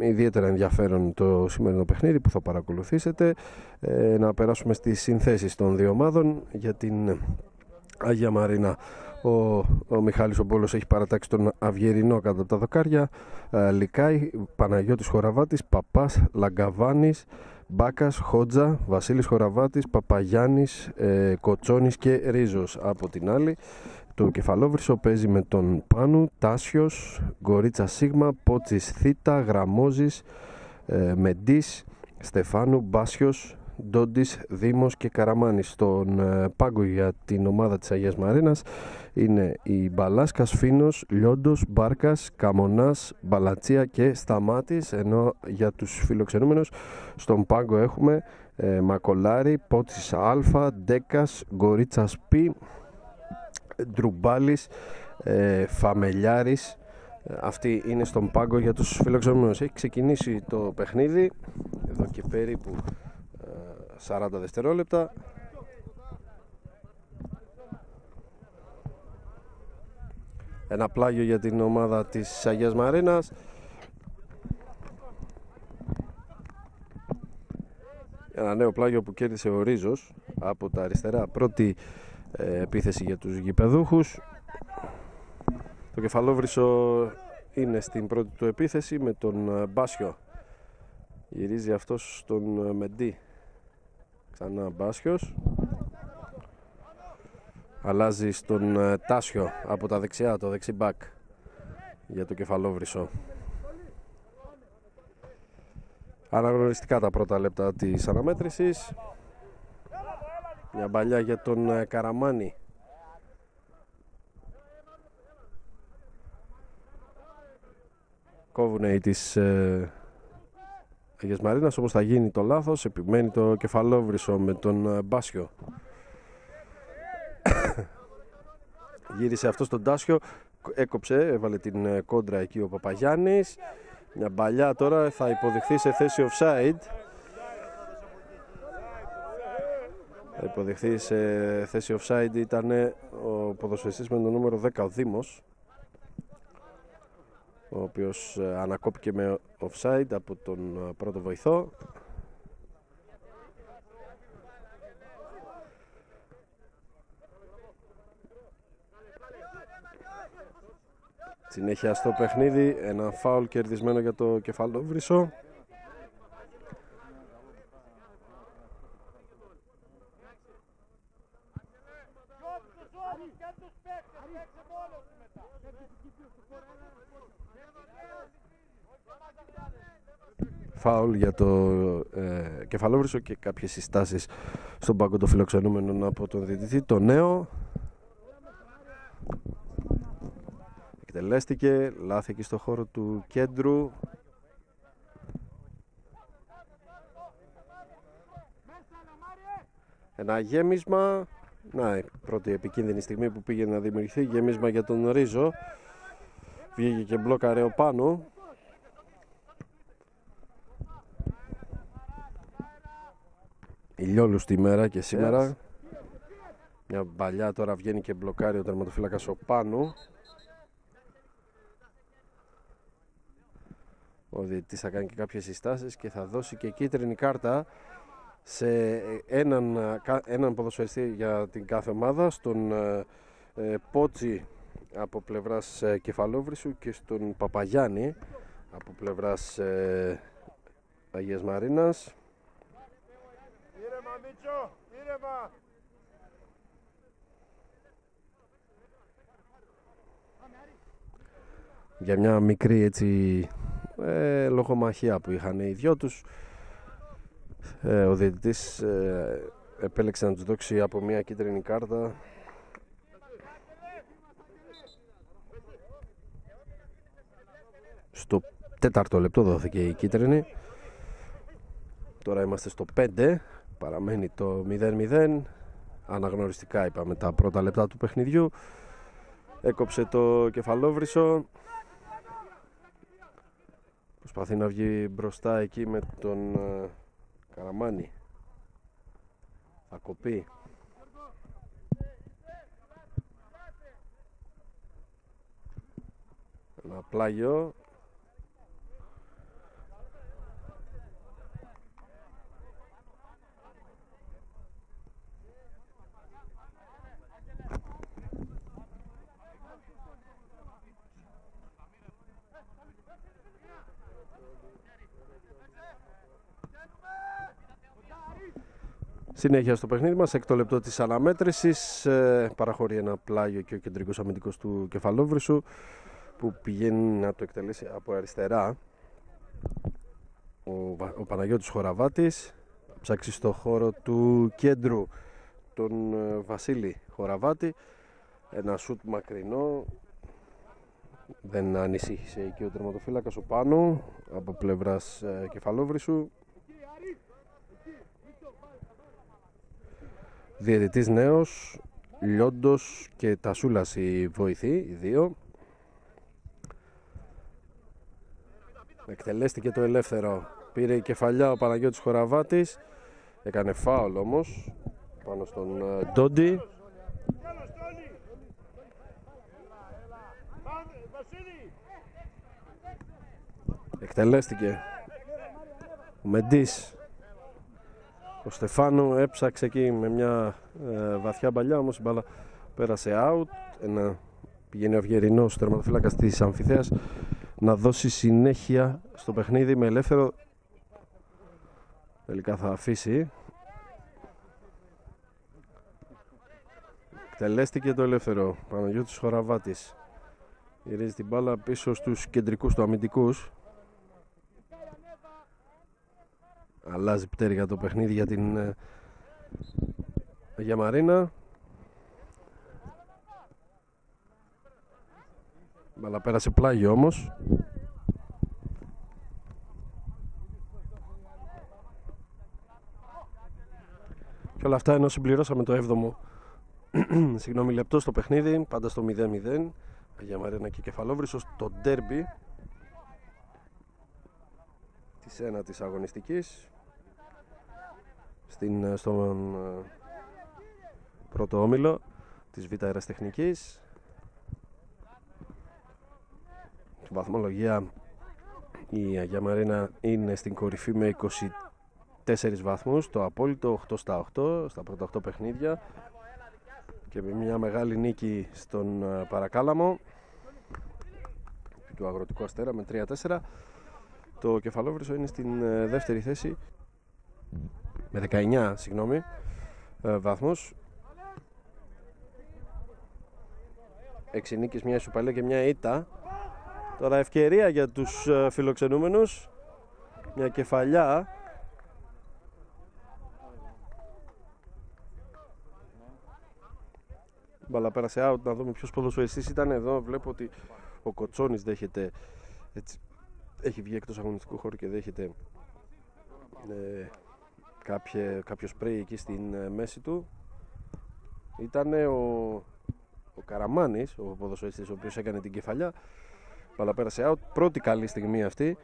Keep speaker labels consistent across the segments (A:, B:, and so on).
A: Ιδιαίτερα ενδιαφέρον το σημερινό παιχνίδι που θα παρακολουθήσετε. Να περάσουμε στις συνθέσεις των δύο ομάδων. Για την Αγία Μαρίνα ο Μιχάλης ο Μπόλος έχει παρατάξει τον Αυγερινό κατά τα δοκάρια, Λικάη, Παναγιώτης Χοραβάτης, Παπάς, Λαγκαβάνης, Μπάκας, Χότζα, Βασίλης Χοραβάτης, Παπαγιάννης, Κοτσόνης και Ρίζος. Από την άλλη το Κεφαλόβρυσο παίζει με τον Πάνου, Τάσιος, Γκορίτσα Σίγμα, Πότσης Θήτα, Γραμμόζης, Μεντής, Στεφάνου, Μπάσιος, Ντόντις, Δήμος και Καραμάνης. Στον πάγκο για την ομάδα της Αγίας Μαρίνας είναι η Μπαλάσκας, Φίνος, Λιόντος, Μπάρκας, Καμονάς, Μπαλατσία και Σταμάτης, ενώ για τους φιλοξενούμενους στον πάγκο έχουμε Μακολάρη, Πότσης Αλφα, Ντέκας, Γκορίτσας Πι, Ντρουμπάλης, Φαμελιάρης. Αυτοί είναι στον πάγκο για τους φιλοξενούμενους. Έχει ξεκινήσει το παιχνίδι εδώ και περίπου 40 δευτερόλεπτα. Ένα πλάγιο για την ομάδα της Αγίας Μαρίνας. Ένα νέο πλάγιο που κέρδισε ο Ρίζος από τα αριστερά. Πρώτη επίθεση για τους γηπεδούχους. Το Κεφαλόβρυσο είναι στην πρώτη του επίθεση με τον Μπάσιο. Γυρίζει αυτός στον Μεντή. Ξανά Μπάσιος. Αλλάζει στον Τάσιο από τα δεξιά, το δεξί μπακ για το Κεφαλόβρυσο. Αναγνωριστικά τα πρώτα λεπτά της αναμέτρησης. Μια μπαλιά για τον Καραμάνη. Κόβουνε οι της Αγίας Μαρίνας, όμως θα γίνει το λάθος. Επιμένει το Κεφαλόβρυσο με τον Μπάσιο. Γύρισε αυτό στον Τάσιο, έκοψε, έβαλε την κόντρα εκεί ο Παπαγιάννης. Μια μπαλιά τώρα θα υποδειχθεί σε θέση offside. Θα υποδειχθεί σε θέση offside ήταν ο ποδοσφαιριστής με το νούμερο 10, ο Δήμος, ο οποίος ανακόπηκε με offside από τον πρώτο βοηθό. Συνέχεια στο παιχνίδι, ένα φάουλ κερδισμένο για το Κεφαλόβρυσο. Φάουλ για το Κεφαλόβρυσο και κάποιες συστάσεις στον πάγκο των φιλοξενούμενων από τον διαιτητή. Το νέο εκτελέστηκε, λάθη εκεί στο χώρο του κέντρου. Ένα γέμισμα. Να, η πρώτη επικίνδυνη στιγμή που πήγε να δημιουργηθεί. Γέμισμα για τον Ρίζο. Βγήκε και μπλόκαρε ο Πάνου. Ηλιόλουστη μέρα και σήμερα. Μια μπαλιά τώρα βγαίνει και μπλοκάρει ο τερματοφύλακας ο Πάνου. Ο διαιτητής θα κάνει και κάποιες συστάσεις και θα δώσει και κίτρινη κάρτα σε έναν ποδοσφαιριστή για την κάθε ομάδα, στον Πότσι από πλευράς Κεφαλόβρυσου και στον Παπαγιάννη από πλευράς Αγίας Μαρίνας. Ήρεμα, Μίτσο, ήρεμα. Για μια μικρή έτσι λογομαχία που είχαν οι δυο τους, ο διαιτητής επέλεξε να τους δώσει από μια κίτρινη κάρτα. Στο 4ο λεπτό δόθηκε η κίτρινη. Τώρα είμαστε στο 5, παραμένει το 0-0. Αναγνωριστικά είπαμε τα πρώτα λεπτά του παιχνιδιού. Έκοψε το Κεφαλόβρυσο. Προσπαθεί να βγει μπροστά εκεί με τον Καραμάνη. Θα κοπεί. Ένα πλάγιο. Συνέχεια στο παιχνίδι μας, έκτο λεπτό της αναμέτρησης, παραχωρεί ένα πλάγιο και ο κεντρικός αμυντικός του Κεφαλόβρυσου που πηγαίνει να το εκτελέσει από αριστερά. Ο Παναγιώτης Χοραβάτης ψάξει στο χώρο του κέντρου τον Βασίλη Χοραβάτη, ένα σουτ μακρινό, δεν ανησύχησε εκεί ο τερματοφύλακας ο Πάνο από πλευράς Κεφαλόβρυσου. Διαιτητής νέος, Λιόντος και Τασούλας οι βοηθοί, οι δύο. Εκτελέστηκε το ελεύθερο, πήρε η κεφαλιά ο Παναγιώτης Χοραβάτης, έκανε φάουλ όμως πάνω στον Ντόντι. Εκτελέστηκε ο Μεντής. Ο Στεφάνου έψαξε εκεί με μια βαθιά μπαλιά, όμως η μπάλα πέρασε out. Πηγαίνει ο Αυγερινός, τερματοφύλακας της Αμφιθέας, να δώσει συνέχεια στο παιχνίδι με ελεύθερο. Τελικά θα αφήσει. Εκτελέστηκε το ελεύθερο. Παναγιώτης Χοραβάτης γυρίζει την μπάλα πίσω στους κεντρικούς του αμυντικούς. Αλλάζει πτέρυγα το παιχνίδι για την Μαρίνα. Μπαλά πέρασε πλάγιο όμως. Και όλα αυτά ενώ συμπληρώσαμε το 7ο συγγνώμη λεπτό στο παιχνίδι, πάντα στο 0-0. Αγία Μαρίνα και Κεφαλόβρυσος, το ντέρμπι της ένατης αγωνιστικής στον πρώτο όμιλο της Β' Αεραστεχνικής. Στην βαθμολογία η Αγία Μαρίνα είναι στην κορυφή με 24 βαθμούς, το απόλυτο 8 στα 8 στα πρώτα 8 παιχνίδια και με μια μεγάλη νίκη στον Παρακάλαμο του Αγροτικού Αστέρα με 3-4. Το Κεφαλόβρυσο είναι στην δεύτερη θέση με 19 βαθμούς, 6 νίκες, μια ισοπαλία και μια ήττα. Τώρα ευκαιρία για τους φιλοξενούμενους, μια κεφαλιά. Μπαλά πέρασε out, να δούμε ποιος ποδοσφαιριστής ήταν εδώ. Βλέπω ότι ο Κοτσόνης δέχεται, έτσι, έχει βγει εκτός αγωνιστικού χώρου και δέχεται κάποιο σπρέι εκεί στην μέση του. Ήταν ο Καραμάνης, ο ποδοσφαιριστής, ο οποίος έκανε την κεφαλιά. Μπαλά πέρασε out, πρώτη καλή στιγμή αυτή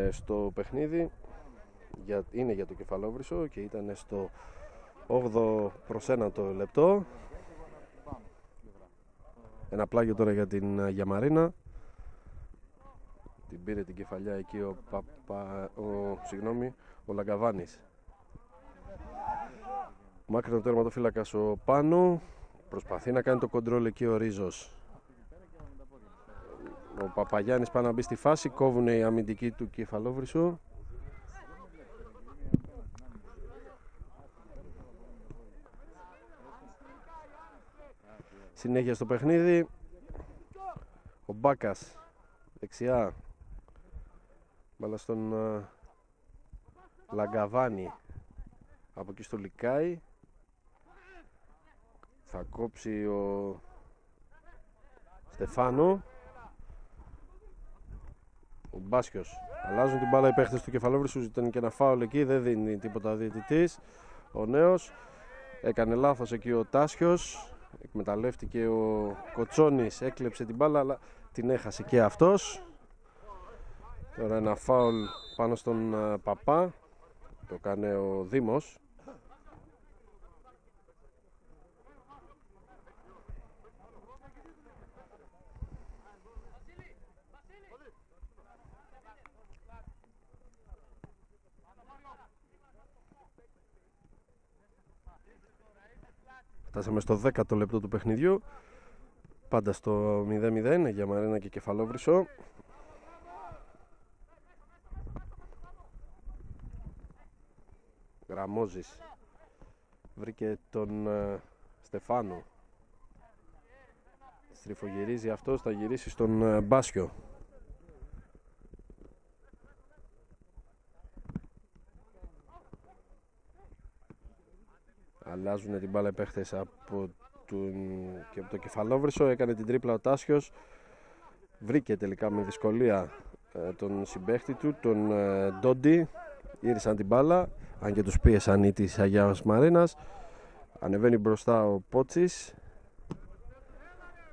A: στο παιχνίδι. Είναι για το Κεφαλόβρυσο και ήταν στο 8ο προς 1 λεπτό. Ένα πλάγιο τώρα για την Αγία Μαρίνα. Την πήρε την κεφαλιά εκεί ο Λαγκαβάνης. Μάκρυνο τερματοφύλακας ο Πάνο. Προσπαθεί να κάνει το κοντρόλ εκεί ο Ρίζος. Ο Παπαγιάννης πάει να μπει στη φάση. Κόβουν οι αμυντικοί του Κεφαλόβρυσου. Συνέχεια στο παιχνίδι. Ο Μπάκας δεξιά. Μπάλα στον Λαγκαβάνη. Από εκεί στο Λικάι. Θα κόψει ο Στεφάνο. Ο Μπάσκιος. Αλλάζουν την μπάλα οι παίχτες του Κεφαλόβρυσου. Ζητάνε και ένα φάουλ εκεί. Δεν δίνει τίποτα ο διαιτητής. Ο νέος. Έκανε λάθος εκεί ο Τάσιος. Εκμεταλλεύτηκε ο Κοτσόνης. Έκλεψε την μπάλα αλλά την έχασε και αυτός. Τώρα ένα φάουλ πάνω στον Παπά. Το κάνει ο Δήμος. Φτάσαμε στο 10ο λεπτό του παιχνιδιού. Πάντα στο 0-0 για Μαρίνα και Κεφαλόβρυσο. Γραμμόζης. Βρήκε τον Στεφάνο. Στριφογυρίζει αυτός, θα γυρίσει στον Μπάσιο. Αλλάζουν την μπάλα οι παίχτες από το κεφαλόβρυσο. Έκανε την τρίπλα ο Τάσιος. Βρήκε τελικά με δυσκολία τον συμπαίχτη του, τον Ντόντι. Γύρισαν την μπάλα, αν και τους πίεσαν οι της Αγίας Μαρίνας. Ανεβαίνει μπροστά ο Πότσης.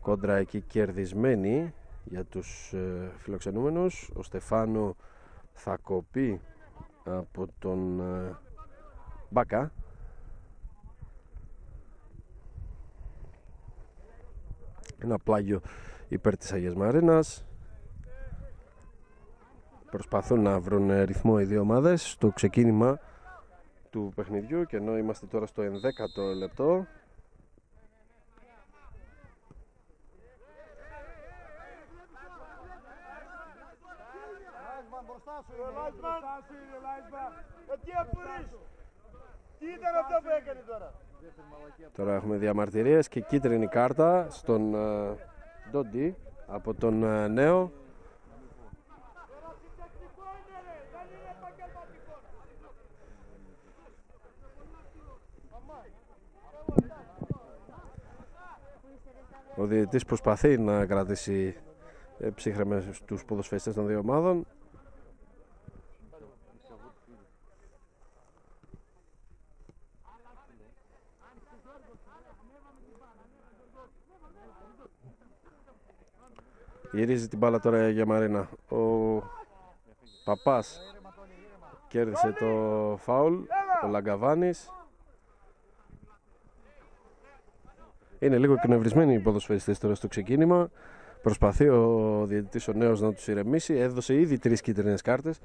A: Κόντρα εκεί κερδισμένη για τους φιλοξενούμενους. Ο Στεφάνο θα κοπεί από τον Μπάκα. Ένα πλάγιο υπέρ της Αγίας Μαρίνας. Προσπαθούν να βρουν ρυθμό οι δύο ομάδες στο ξεκίνημα του παιχνιδιού, και ενώ είμαστε τώρα στο 11ο λεπτό. Τώρα έχουμε διαμαρτυρίες και κίτρινη κάρτα στον Ντόντι από τον Νέο. Ο διαιτητής προσπαθεί να κρατήσει ψύχρεμες τους ποδοσφαιριστές των δύο ομάδων. Γυρίζει την μπάλα τώρα για Μαρίνα. Ο Παπάς κέρδισε το φάουλ. Ο Λαγκαβάνης. Είναι λίγο εκνευρισμένοι οι ποδοσφαιριστές τώρα στο ξεκίνημα. Προσπαθεί ο διαιτητής ο Νέος να τους ηρεμήσει. Έδωσε ήδη 3 κίτρινες κάρτες.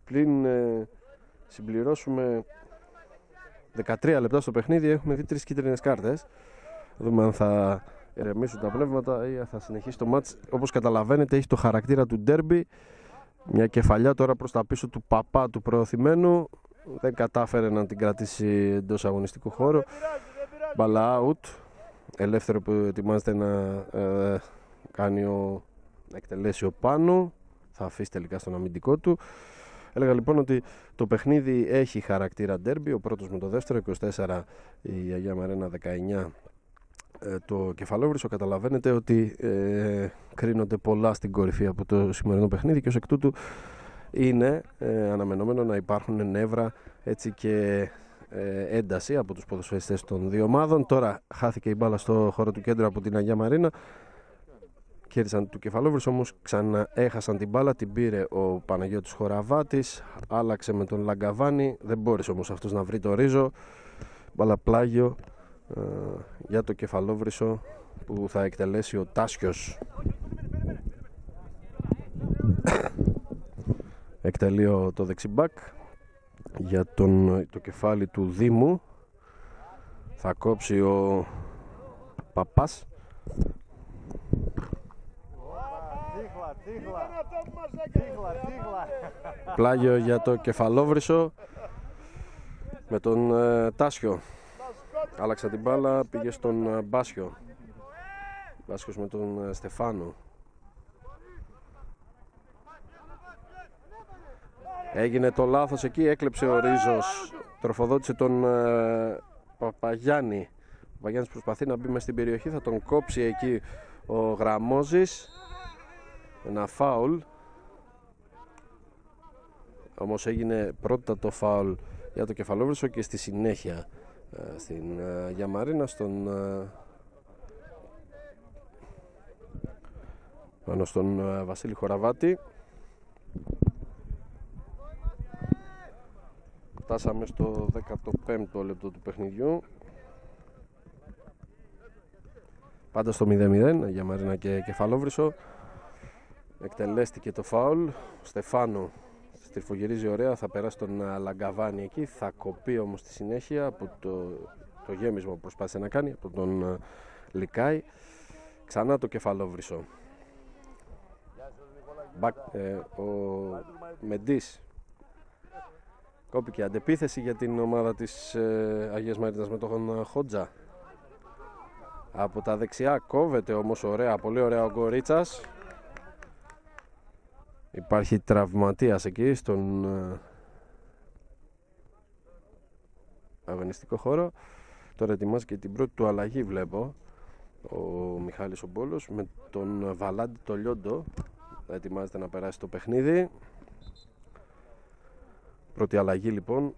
A: Πλην συμπληρώσουμε 13 λεπτά στο παιχνίδι, έχουμε δει 3 κίτρινες κάρτες. Δούμε αν θα ηρεμήσουν τα πνεύματα ή θα συνεχίσει το μάτς. Όπως καταλαβαίνετε, έχει το χαρακτήρα του ντέρμπι. Μια κεφαλιά τώρα προς τα πίσω του Παπά, του προωθημένου. Δεν κατάφερε να την κρατήσει εντός αγωνιστικού χώρου. Μπαλά out. Ελεύθερο που ετοιμάζεται να εκτελέσει ο Πάνο. Θα αφήσει τελικά στον αμυντικό του. Έλεγα λοιπόν ότι το παιχνίδι έχει χαρακτήρα ντέρμπι. Ο πρώτος με το δεύτερο, 24 η Αγία Μαρένα, 19 το Κεφαλόβρυσο. Καταλαβαίνετε ότι κρίνονται πολλά στην κορυφή από το σημερινό παιχνίδι, και ως εκ τούτου είναι αναμενόμενο να υπάρχουν νεύρα, έτσι και ένταση από τους ποδοσφαιριστές των δύο ομάδων. Τώρα χάθηκε η μπάλα στο χώρο του κέντρου από την Αγία Μαρίνα. Κέρδισαν του Κεφαλόβρυσο, όμως ξαναέχασαν την μπάλα. Την πήρε ο Παναγιώτης Χοραβάτης. Άλλαξε με τον Λαγκαβάνη. Δεν μπόρεσε όμως αυτός να βρει το ρίζο. Μπαλαπλάγιο για το Κεφαλόβρυσο που θα εκτελέσει ο Τάσιος. Εκτελεί το δεξιμπάκ για το κεφάλι του Δήμου. Θα κόψει ο Παπάς. Πλάγιο για το Κεφαλόβρυσο με τον Τάσιο. Άλλαξα την μπάλα, πήγε στον Μπάσιο. Μπάσιος με τον Στεφάνο. Έγινε το λάθος εκεί, έκλεψε ο Ρίζος. Τροφοδότησε τον Παπαγιάννη. Ο Παπαγιάννης προσπαθεί να μπει μες στην περιοχή, θα τον κόψει εκεί ο Γραμμόζης. Ένα φάουλ. Όμως έγινε πρώτα το φάουλ για το Κεφαλόβρυσο και στη συνέχεια στην Αγία Μαρίνα πάνω στον Βασίλη Χοραβάτη. Φτάσαμε στο 15ο λεπτό του παιχνιδιού. Πάντα στο 0-0 Αγία Μαρίνα και Κεφαλόβρυσο. Εκτελέστηκε το φάουλ. Ο Στεφάνο στριφογυρίζει ωραία, θα περάσει τον Λαγκαβάνη εκεί. Θα κοπεί όμως στη συνέχεια από το γέμισμα που προσπάθησε να κάνει από τον Λικάη. Ξανά το Κεφαλόβρυσο. Ο Μεντής Κόπηκε αντεπίθεση για την ομάδα της Αγίας Μαρίνας με τον Χότζα. Από τα δεξιά κόβεται όμως ωραία, πολύ ωραία ο Γκορίτσας. Υπάρχει τραυματίας εκεί στον αγωνιστικό χώρο. Τώρα ετοιμάζει και την πρώτη του αλλαγή, βλέπω, ο Μιχάλης ο Μπόλος, με τον Βαλάντι το Λιόντο. Ετοιμάζεται να περάσει το παιχνίδι. Πρώτη αλλαγή λοιπόν.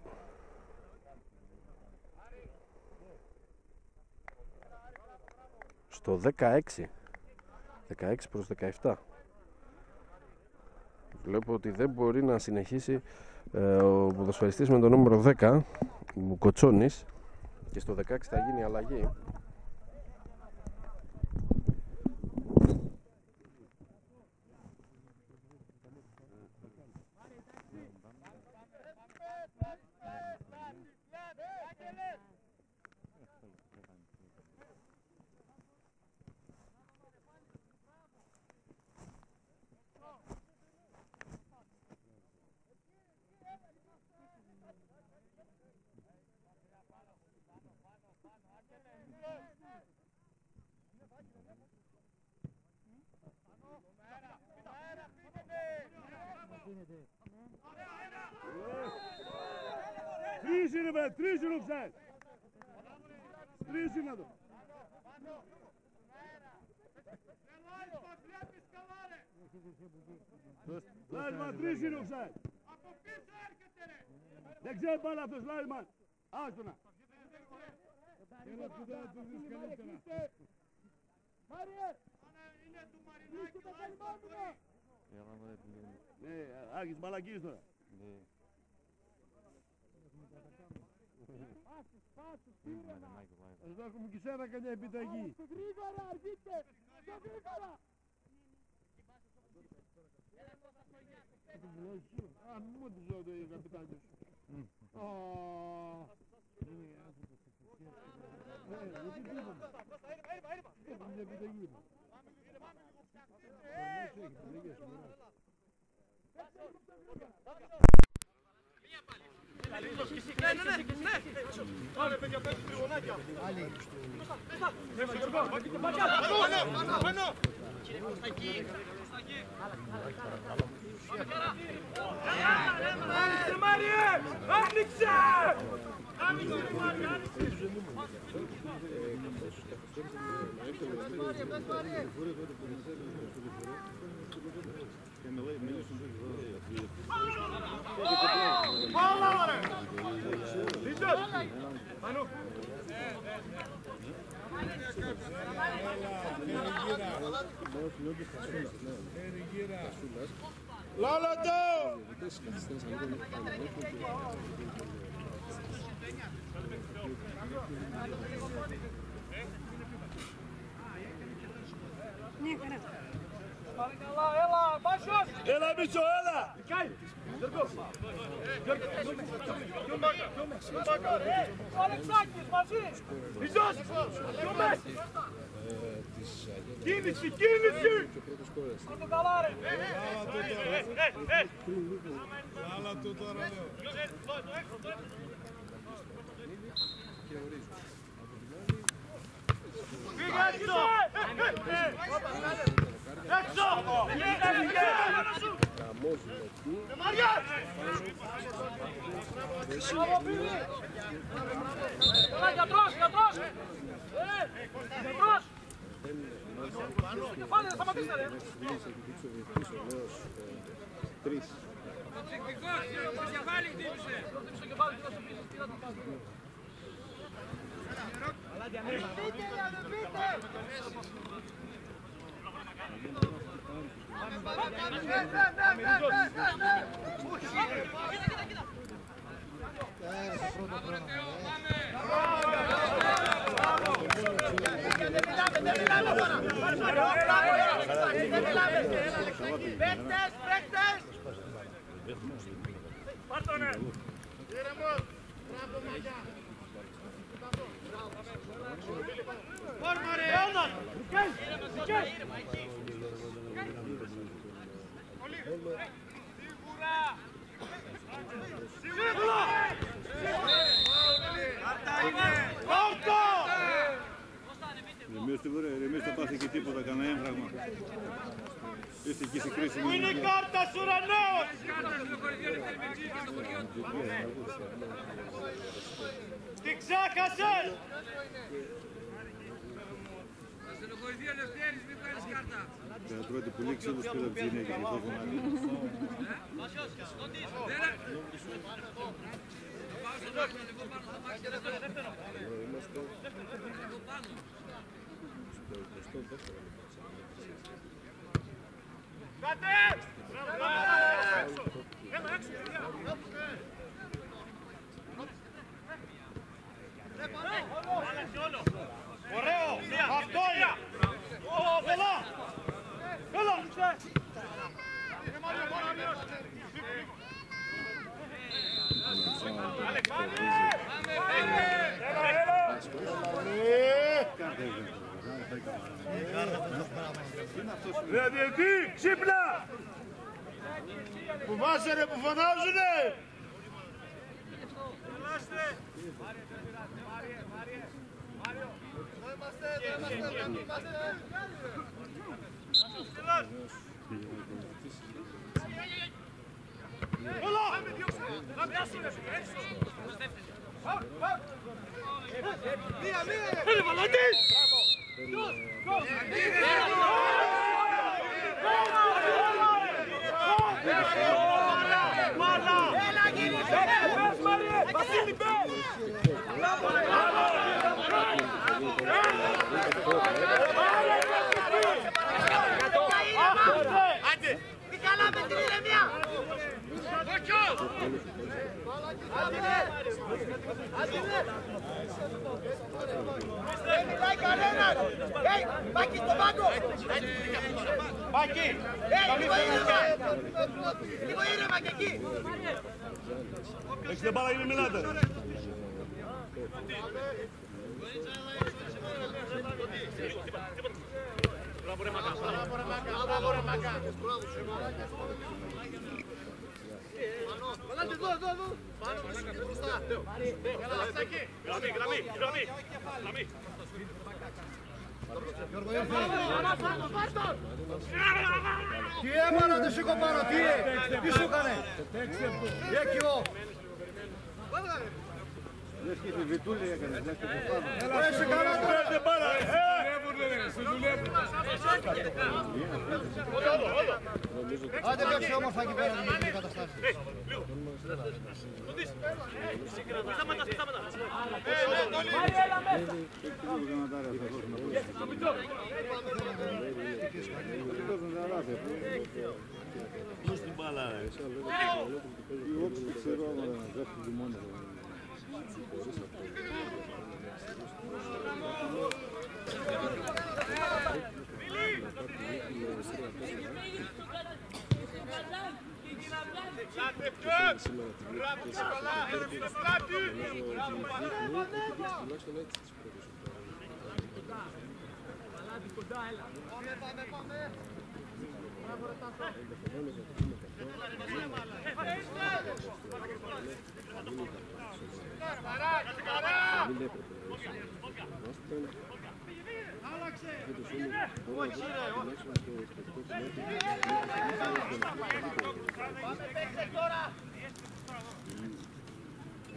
A: Στο 16 προς 17. Βλέπω ότι δεν μπορεί να συνεχίσει ο ποδοσφαιριστής με το νούμερο 10, ο Κοτσόνης, και στο 16 θα γίνει αλλαγή.
B: Τρεις είναι offside. Τρεις είναι εδώ. Λάιμαν, τρεις είναι offside. Δεν ξέρει πάλι αυτός, Λάιμαν. Άστονα. Έλα του δω, του δεις καλύτερα. Μάριε! Είναι του Μαρινάκη, Λάιμαν. Ναι, άρχισε μαλακίες τώρα. Εδώ έχουμε και σένα καμιά επιταγή. Γρήγορα, αργείτε! Πιο γρήγορα! Α, μου τη ζω το καπιτάνιος. Έχουμε μια επιταγή.
C: Πάμε παιδιά, πες τριγωνάκια. Άνοιξε Μάριε! Άνοιξε! Άνοιξε Μάριε, άνοιξε! Πάλα ρε! Λίτσος! Μανού! Λόλοτο! Παρακαλά, έλα, Μάσος!
B: Έλα Μίτσο, έλα!
C: Ο Αλεξάκης μαζί!
B: Μίτσος! Κίνηση, κίνηση!
C: Πρώτο καλά ρε!
B: Άλλα του τώρα λέω.
C: Πήγα έξω! Έξω! Μαριά! Γιατρός! Γιατρός! Γιατρός! Πάνε, σταματήστε ρε! Το κεφάλι χτύπησε! Το κεφάλι χτύπησε! Πάρτονε! Ήρεμος! Μπράβο μαγιά! Φόρμα ρε! Όνας! Σιγές! Σίγουρα! Σίγουρα!
B: Πού είναι η κάρτα σου, Ρανέος! Τι ξέχασες!
C: Θα στενοχωρηθεί ο Λευτέρης, μην βγάλεις κάρτα.
D: Θα τρώτε πολύ ξύλους πέρα από τις γυναίκες.
C: Πάω στο μάξι, να λεβώ πάνω στο μάξι. Λεβώ πάνω.
B: Κάτε! Ωραίο! Αυτό είναι! Καλά! Καλά! Ρε διετή, ξύπνα! Φοβάσαι ρε που φωνάζουνε!
E: Τι καλά με την ηρεμία! Δεν μιλάει κανένας! Μάκη στον πάγκο!
B: Μάκη!
E: Λίγο ήρεμα! Λίγο ήρεμα και εκεί!
B: Έχετε μπάλα ή μην μιλάτε! Μπράβο ρε Μακά! Βάλτε εδώ! Πάνω μπροστά! Γραμμή!
F: Τι έμανα το σήκω πάνω, τι σου έκανε! Έκυο!
D: Λες και τη βιτούλη έκανες, λες και το πάνω.
F: Έλα σε καλά τώρα! Άντε παίξε όμορφα εκεί πέρα την καταστάση.
D: Πού στην μπάλα, ρε. Εγώ που ξέρω, άμα να γράφει λιμόνι.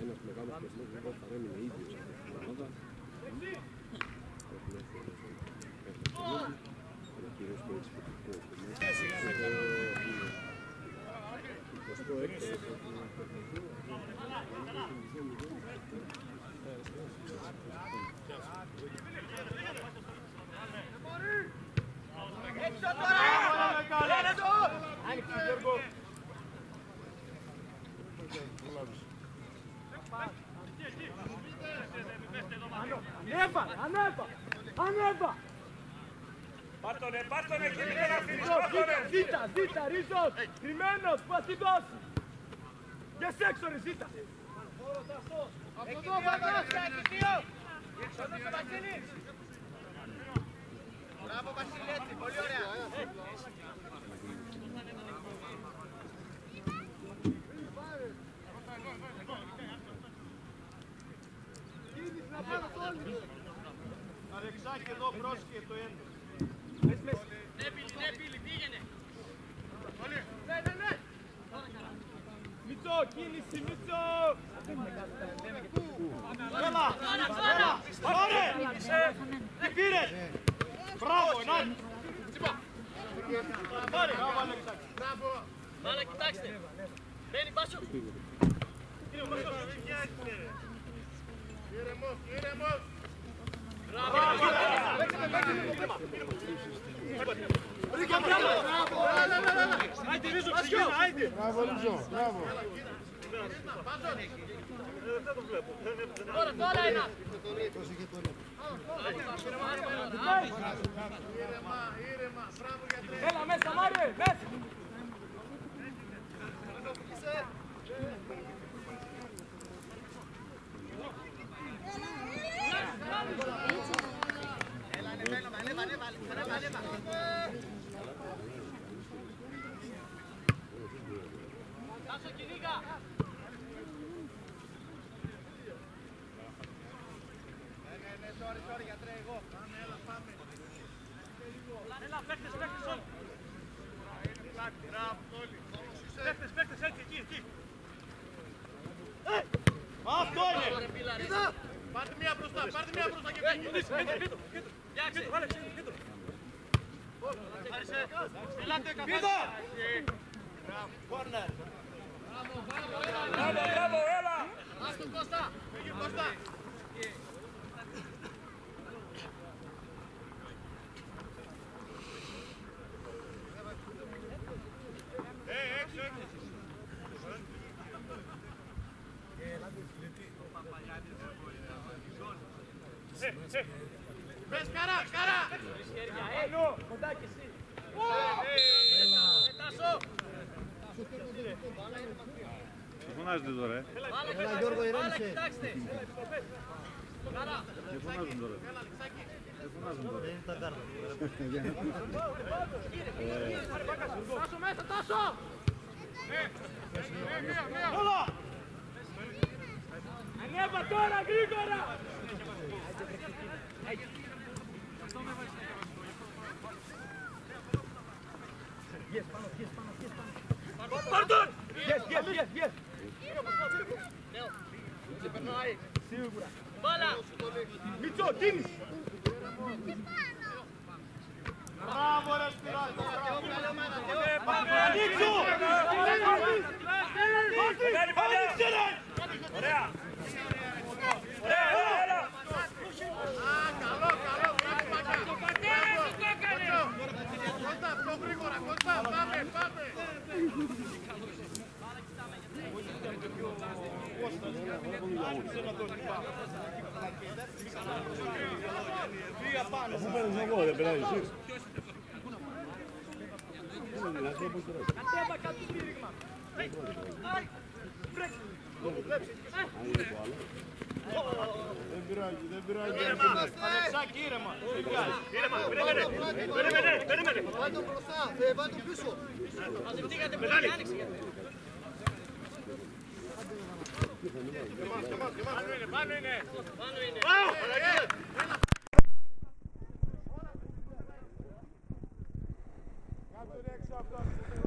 D: Ένας μεγάλος πλασμός δεν θα παρέμεινε ίδιος από την ομάδα. Αλλά κυρίως το έτσι
E: Έξω τώρα!
B: Άνοιξε Γιώργο!
F: Ανέβα!
B: Πάρτονε και μην τον αφήνεις!
F: Ζήτα, Ρίζος! Κρυμμένος, που θα την δώσει! Για έξω ρε, ζήτα!
E: Από εδώ, Βαγγός, δύο! Εδώ το Βασίλη! Μπράβο Βασιλέτη, πολύ ωραία!
B: Αλεξάκη εδώ πρόσκειε το έντος.
C: Ναι, πύλη, πήγαινε.
B: Μίτσο, κίνηση, Μίτσο! Έλα! Πάρε! Τι πήρες! Μπράβο, ενάρει! Πάρε!
C: Μάνα, κοιτάξτε! Μπαίνει, Πάσο!
E: Ήρεμος, ήρεμος.
B: Μπράβο, Ρίζο, μπράβο.
C: Τώρα ένα! Έλα μέσα, Μάριε, μέσα! Τάσο, κυνήγα!
E: Sorry, γιατρέ, εγώ. Πάμε, έλα, πάμε.
C: Έλα, παίχτες όλοι!
E: Μπράβο, όλοι.
C: Παίχτες, έτσι, εκεί!
B: Αυτό είναι!
E: Εδώ! Πάρτε μία μπροστά και φύγει.
C: Φτιάξε, βάλε, κοίτω!
B: Ελάτε, καπέτα! Κόρνερ!
C: Μπράβο, έλα! Ας τον Κώστα!
E: Φύγει, Κώστα! Έξω! Πες καρά!
C: Κοντά κι εσύ!
D: Δεν φωνάζετε τώρα,
C: Έλα, Γιώργο, ηρέμησε! Κοιτάξτε!
D: Δεν φωνάζουν τώρα. Δεν φωνάζουν τώρα.
C: Τάσο μέσα, Τάσο!
B: Όλα!
C: Ανέβα τώρα, γρήγορα! Πάρ' τον! Yes! Περνάει! Σίγουρα! Μπάλα!
B: Μίτσο, κίνηση! Μπράβο, ρε Σπυράκο! Ανοίξου! Ανοίξε, ρε! Ωραία! Έλα!
E: Καλό, μπράβο, Μάκα! Κώστα, πιο γρήγορα, Κώστα, πάμε!
D: Αφού παίρνεις εγώ, δεν περνάει εσύ.
C: Κατέβα κάτι στήριγμα!
D: Δεν πειράζει.
B: Αλεξάκη, ήρεμα!
E: Περίμενε! Βάλ' τον μπροστά, βάλ' τον πίσω!
C: Μαζευτήκατε πολύ, άνοιξε!
B: Πάνω είναι!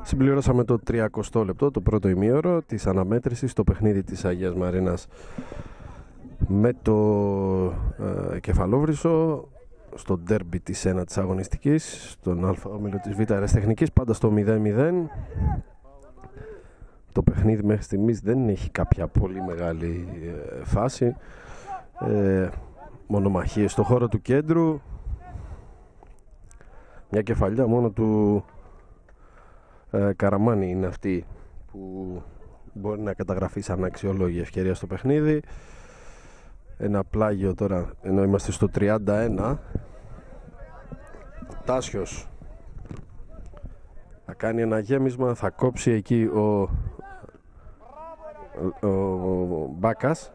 A: Συμπληρώσαμε το 30 λεπτό, το πρώτο ημίωρο της αναμέτρησης στο παιχνίδι της Αγίας Μαρίνας με το Κεφαλόβρυσο στο ντέρμπι της 1ης αγωνιστικής, στον Α όμιλο της Β' Αεραστεχνικής, πάντα στο 0-0. Το παιχνίδι μέχρι στιγμής δεν έχει κάποια πολύ μεγάλη φάση, μονομαχίες στο χώρο του κέντρου, μια κεφαλιά μόνο του Καραμάνη είναι αυτή που μπορεί να καταγραφεί σαν αξιολόγη ευκαιρία στο παιχνίδι. Ένα πλάγιο τώρα, ενώ είμαστε στο 31. Τάσιος θα κάνει ένα γέμισμα, θα κόψει εκεί ο Μπάκας.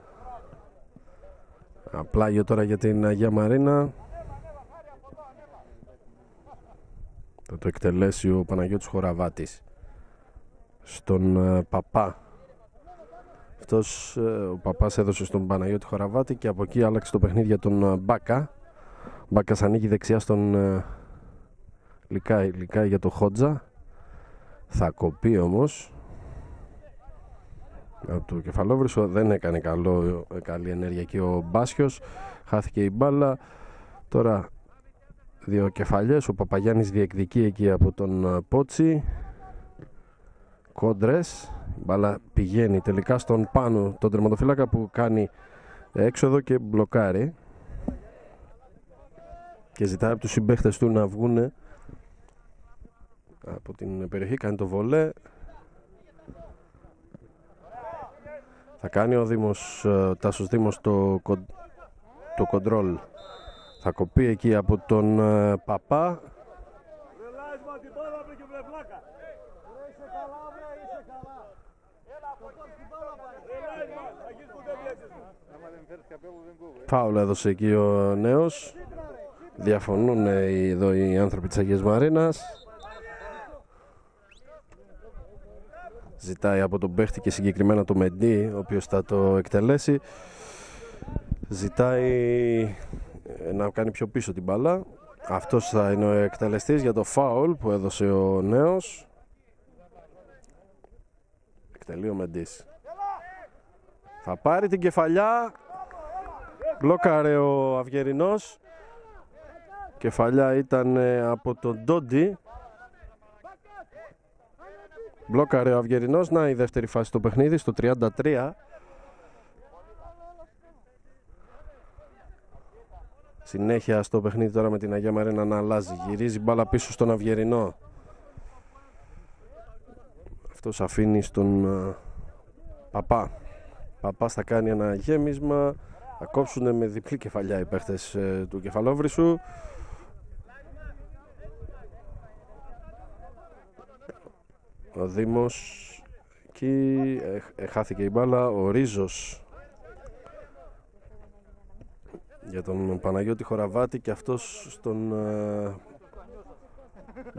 A: Ένα πλάγιο τώρα για την Αγία Μαρίνα. Θα το εκτελέσει ο Παναγιώτης Χοραβάτης στον Παπά. Αυτός ο Παπάς έδωσε στον Παναγιώτη Χοραβάτη και από εκεί άλλαξε το παιχνίδι για τον Μπάκα. Μπάκας ανοίγει δεξιά στον Λικάη για το Χότζα. Θα κοπεί όμως. από το Κεφαλόβρυσο. Δεν έκανε καλή ενέργεια εκεί ο Μπάσιος, χάθηκε η μπάλα. Τώρα δύο κεφαλιές, ο Παπαγιάννης διεκδικεί εκεί από τον Πότσι. Κόντρες, η μπάλα πηγαίνει τελικά στον Πάνο, τον τερματοφύλακα, που κάνει έξοδο και μπλοκάρει και ζητάει από τους συμπαίχτες του να βγουν από την περιοχή. Κάνει το βολέ. Θα κάνει ο Δήμος, Τάσος Δήμος, το κοντρόλ. Θα κοπεί εκεί από τον Παπά. Φάουλ έδωσε εκεί ο νέος. Διαφωνούν εδώ οι άνθρωποι της Αγίας Μαρίνας. Ζητάει από τον παίχτη και συγκεκριμένα το Μεντί, ο οποίος θα το εκτελέσει. Ζητάει να κάνει πιο πίσω την μπάλα. Αυτός θα είναι ο εκτελεστής για το φάουλ που έδωσε ο νέος. Εκτελεί ο Μεντής. Θα πάρει την κεφαλιά. Μπλόκαρε ο Αυγερινός. Κεφαλιά ήταν από τον Ντόντι. Μπλόκαρε ο Αυγερινός. Να η δεύτερη φάση στο παιχνίδι, στο 33. Συνέχεια στο παιχνίδι τώρα με την Αγία Μαρίνα να αλλάζει. Γυρίζει μπάλα πίσω στον Αυγερινό. Αυτός αφήνει στον Παπά. Παπάς θα κάνει ένα γέμισμα. Θα κόψουν με διπλή κεφαλιά οι παίχτες του Κεφαλόβρυσου. Ο Δήμος εκεί χάθηκε η μπάλα. Ο Ρίζος για τον Παναγιώτη Χοραβάτη και αυτός στον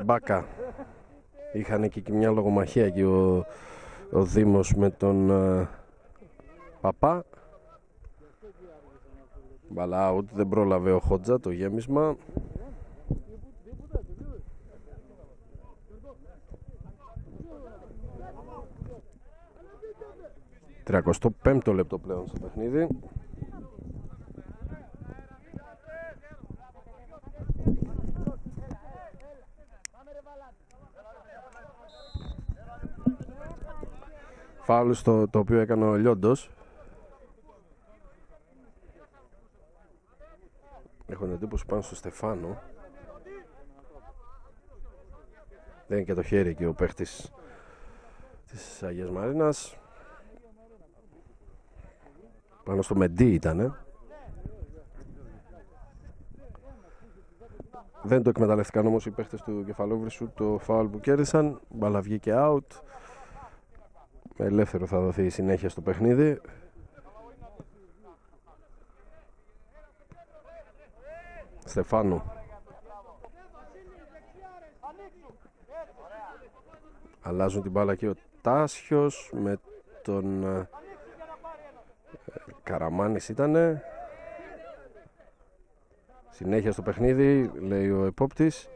A: Μπάκα. Είχαν εκεί και μια λογομαχία εκεί ο Δήμος με τον Παπά. Μπάλα out, δεν πρόλαβε ο Χότζα το γέμισμα. Τριακοστό πέμπτο λεπτό πλέον στο παιχνίδι. Φάουλ το οποίο έκανε ο Λιόντος. Έχω εντύπωση πάνω στο Στεφάνο. Δεν είναι και το χέρι εκεί ο παίχτης της Αγίας Μαρίνας. Πάνω στο Μεντί ήτανε. Δεν το εκμεταλλευτήκαν όμως οι παίχτες του Κεφαλόβρυσου το φάουλ που κέρδισαν. Μπάλα βγήκε out. Με ελεύθερο θα δοθεί η συνέχεια στο παιχνίδι. Στεφάνου. Αλλάζουν την μπάλα και ο Τάσιος με τον Καραμάνης ήτανε. Συνέχεια στο παιχνίδι, λέει ο επόπτης.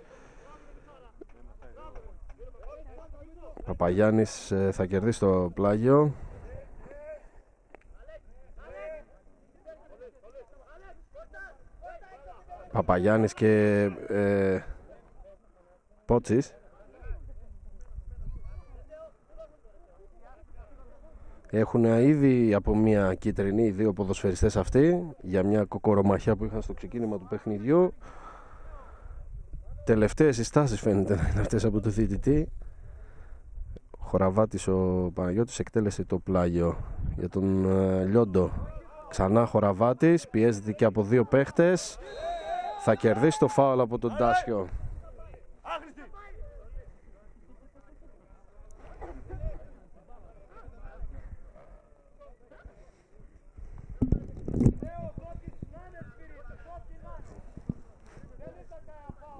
A: Παπαγιάννης θα κερδίσει το πλάγιο. Παπαγιάννης και Πότσης. Έχουν ήδη από μια κίτρινη οι δύο ποδοσφαιριστές αυτοί για μια κοκορομαχιά που είχαν στο ξεκίνημα του παιχνιδιού. Τελευταίες συστάσεις φαίνεται να είναι αυτές από το διαιτητή. Ο Χοραβάτης, ο Παναγιώτης, εκτέλεσε το πλάγιο για τον Λιόντο. Ξανά Χοραβάτης, πιέζεται και από δύο παίχτες. Θα κερδίσει το φάουλ από τον Τάσιο.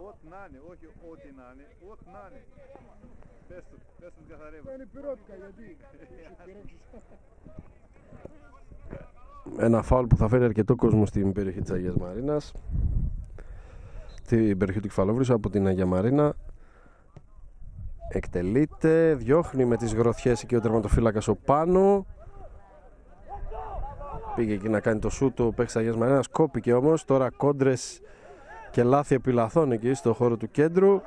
D: Ό,τι να είναι, όχι ό,τι να είναι, ό,τι να είναι. Πες του καθαρεύω.
B: Είναι πυρότικα γιατί.
A: Ένα φάουλ που θα φέρει αρκετό κόσμο στην περιοχή της Αγίας Μαρίνας. Στην περιοχή του Κεφαλόβρυσου από την Αγία Μαρίνα. Εκτελείται, διώχνει με τις γροθιές εκεί ο τερματοφύλακας ο Πάνου. Πήγε εκεί να κάνει το σούτ του παίκτης Αγίας Μαρίνας, κόπηκε όμως. Τώρα κόντρες και λάθη επιλαθών εκεί στο χώρο του κέντρου.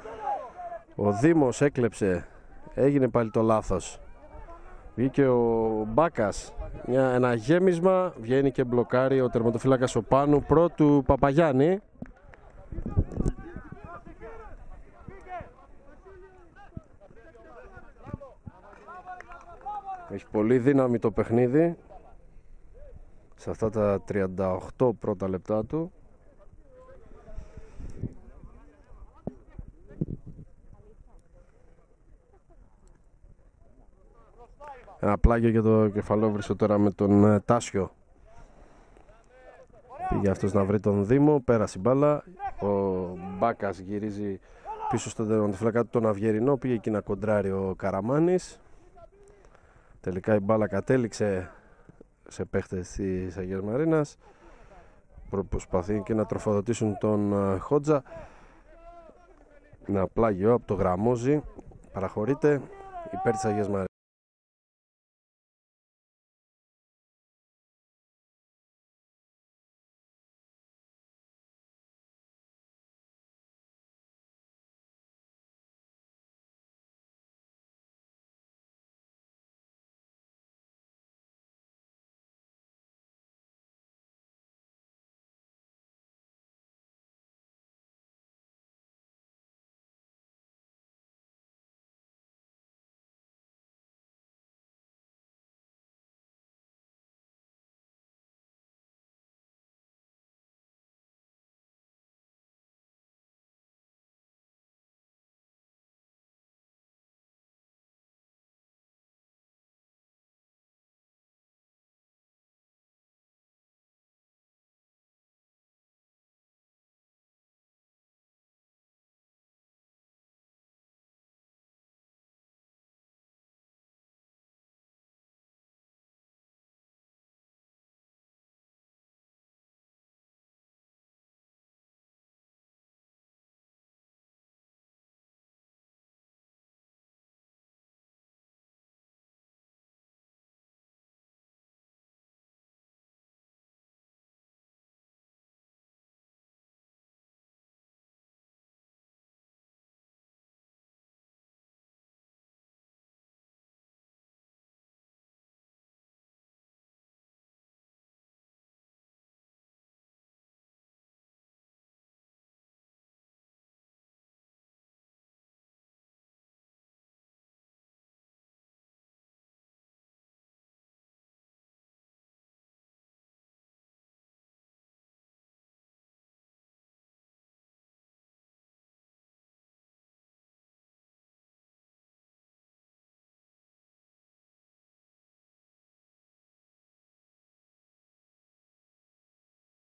A: Ο Δήμος έκλεψε, έγινε πάλι το λάθος. Βγήκε ο Μπάκας, ένα γέμισμα, βγαίνει και μπλοκάρει ο τερματοφύλακας ο Πάνου πρώτου Παπαγιάννη. Έχει πολύ δύναμη το παιχνίδι σε αυτά τα 38 πρώτα λεπτά του. Ένα πλάγιο για το Κεφαλόβρυσο τώρα με τον Τάσιο. Πήγε αυτός να βρει τον Δήμο, πέρασε η μπάλα. Ο Μπάκας γυρίζει πίσω στον τερματοφύλακα του τον Αυγερινό, πήγε εκεί να κοντράρει ο Καραμάνης. Τελικά η μπάλα κατέληξε σε παίχτες της Αγίας Μαρίνας. Προσπαθεί και να τροφοδοτήσουν τον Χότζα. Ένα πλάγιο από το Γραμμόζι. Παραχωρείται υπέρ της Αγίας Μαρίνας.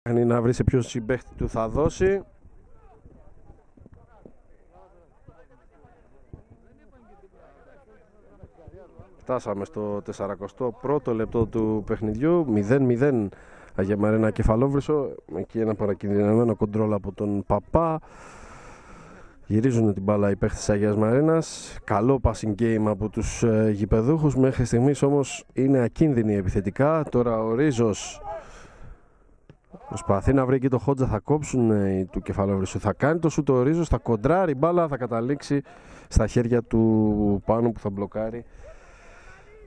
A: Κάνει να βρει σε ποιο συμπαίχτη του θα δώσει. Φτάσαμε στο 41ο λεπτό του παιχνιδιού. 0-0 Αγία Μαρίνα Κεφαλόβρυσο. Εκεί ένα παρακινδυνευμένο κοντρόλ από τον Παπά. Γυρίζουν την μπάλα οι παίχτες της Αγίας Μαρίνας. Καλό passing game από τους γηπεδούχους. Μέχρι στιγμής όμως είναι ακίνδυνοι επιθετικά. Τώρα ο Ρίζος προσπαθεί να βρει εκεί το Χότζα, θα κόψουν του Κεφαλόβρυσου. Θα κάνει το σούτ ο Ρίζος, θα κοντράρει μπάλα, θα καταλήξει στα χέρια του Πάνου που θα μπλοκάρει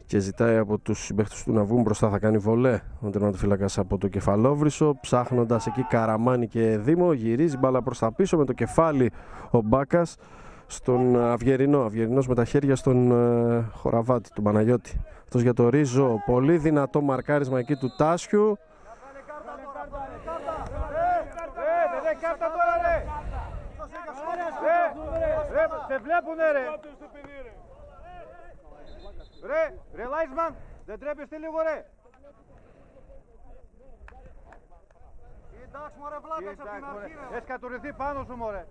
A: και ζητάει από τους συμπαίχτες του να βγουν μπροστά. Θα κάνει βολέ ο τερματοφύλακας από το Κεφαλόβρυσο, ψάχνοντας εκεί Καραμάνη και Δήμο. Γυρίζει μπάλα προς τα πίσω με το κεφάλι ο Μπάκας στον Αυγερινό. Αυγερινός με τα χέρια στον Χοραβάτη, τον Παναγιώτη. Αυτός για το Ρίζο, πολύ δυνατό μαρκάρισμα εκεί του Τάσιου.
F: Σε βλέπουνε ρε! Ρε Λάισμαν, δεν τρέπεστε λίγο ρε! Εντάξει μωρέ βλάκας από την αρχή ρε! Έχεις κατουρηθεί πάνω σου μωρέ!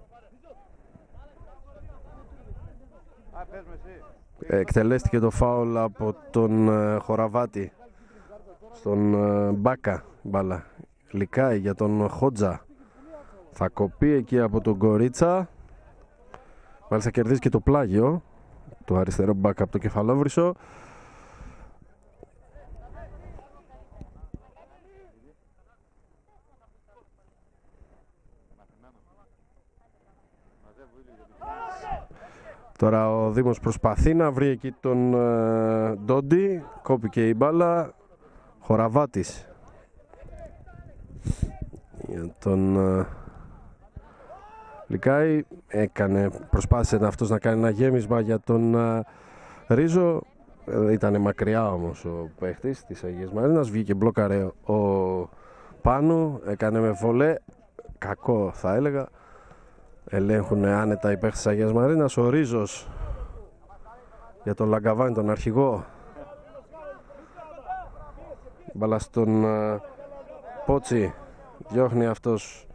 F: Α, πες με εσύ!
A: Εκτελέστηκε το φάουλ από τον Χοραβάτη στον Μπάκα μπάλα. Λικάει για τον Χότζα. Θα κοπεί εκεί από τον Κορίτσα. Μάλιστα κερδίζει και το πλάγιο το αριστερό μπακ από το Κεφαλόβρυσο. Τώρα ο Δήμος προσπαθεί να βρει εκεί τον Ντόντι. Κόπηκε η μπάλα. Χοραβάτης για τον Λικάη. Προσπάθησε αυτός να κάνει ένα γέμισμα για τον Ρίζο. Ήταν μακριά όμως ο παίχτης της Αγίας Μαρίνας. Βγήκε, μπλόκαρε ο Πάνου. Έκανε με βολέ. Κακό θα έλεγα. Ελέγχουν άνετα οι παίχτες της Αγίας Μαρίνας. Ο Ρίζος για τον Λαγκαβάνη, τον αρχηγό. Μπάλα στον Πότσι. Διώχνει αυτός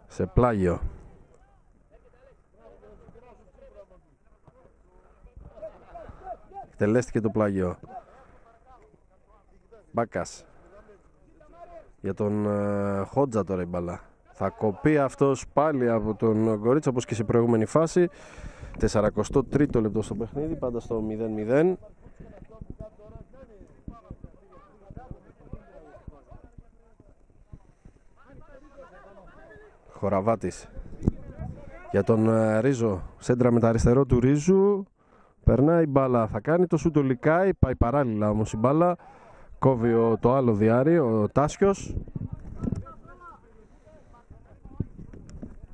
A: σε πλάγιο. Εκτελέστηκε το πλάγιο. Μπάκας για τον Χότζα τώρα η μπάλα. Θα κοπεί αυτός πάλι από τον Γκορίτσα όπως και σε προηγούμενη φάση. 43ο λεπτό στο παιχνίδι, πάντα στο 0-0. Χοραβάτης για τον Ρίζο. Σέντρα με τα αριστερό του Ρίζου. Περνάει η μπάλα, θα κάνει το σου το Λικάη. Πάει παράλληλα όμως η μπάλα. Κόβει το άλλο διάρρη, ο Τάσιος.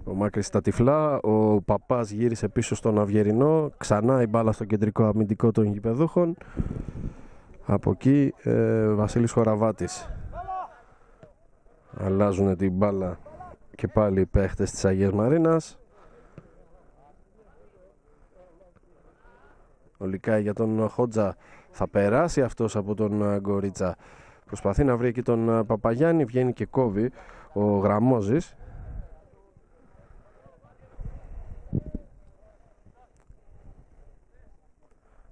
A: Ο Μάκρης στα τυφλά. Ο Παπάς γύρισε πίσω στον Αυγερινό. Ξανά η μπάλα στο κεντρικό αμυντικό των γηπεδούχων. Από εκεί Βασίλης Χοραβάτης. Αλλάζουν την μπάλα και πάλι οι παίχτες της Αγίας Μαρίνας. Ο Λικάη για τον Χότζα. Θα περάσει αυτός από τον Γκορίτσα. Προσπαθεί να βρει εκεί τον Παπαγιάννη. Βγαίνει και κόβει ο Γραμμόζης.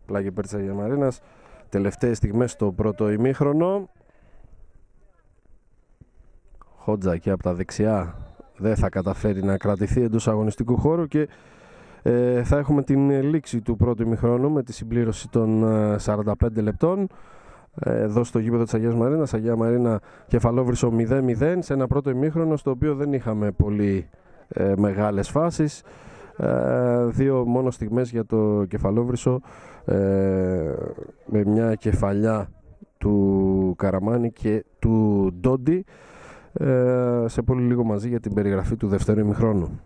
A: Πλάγι υπέρ της Αγίας Μαρίνας. Τελευταίες στιγμές στο πρώτο ημίχρονο. Χότζα και από τα δεξιά δεν θα καταφέρει να κρατηθεί εντός αγωνιστικού χώρου και θα έχουμε την λήξη του πρώτου ημιχρόνου με τη συμπλήρωση των 45 λεπτών εδώ στο γήπεδο της Αγίας Μαρίνας. Αγία Μαρίνα Κεφαλόβρυσο 0-0 σε ένα πρώτο ημίχρονο στο οποίο δεν είχαμε πολύ μεγάλες φάσεις. Δύο μόνο στιγμές για το Κεφαλόβρυσο με μια κεφαλιά του Καραμάνη και του Ντόντι. Σε πολύ λίγο μαζί για την περιγραφή του δεύτερου ημιχρόνου.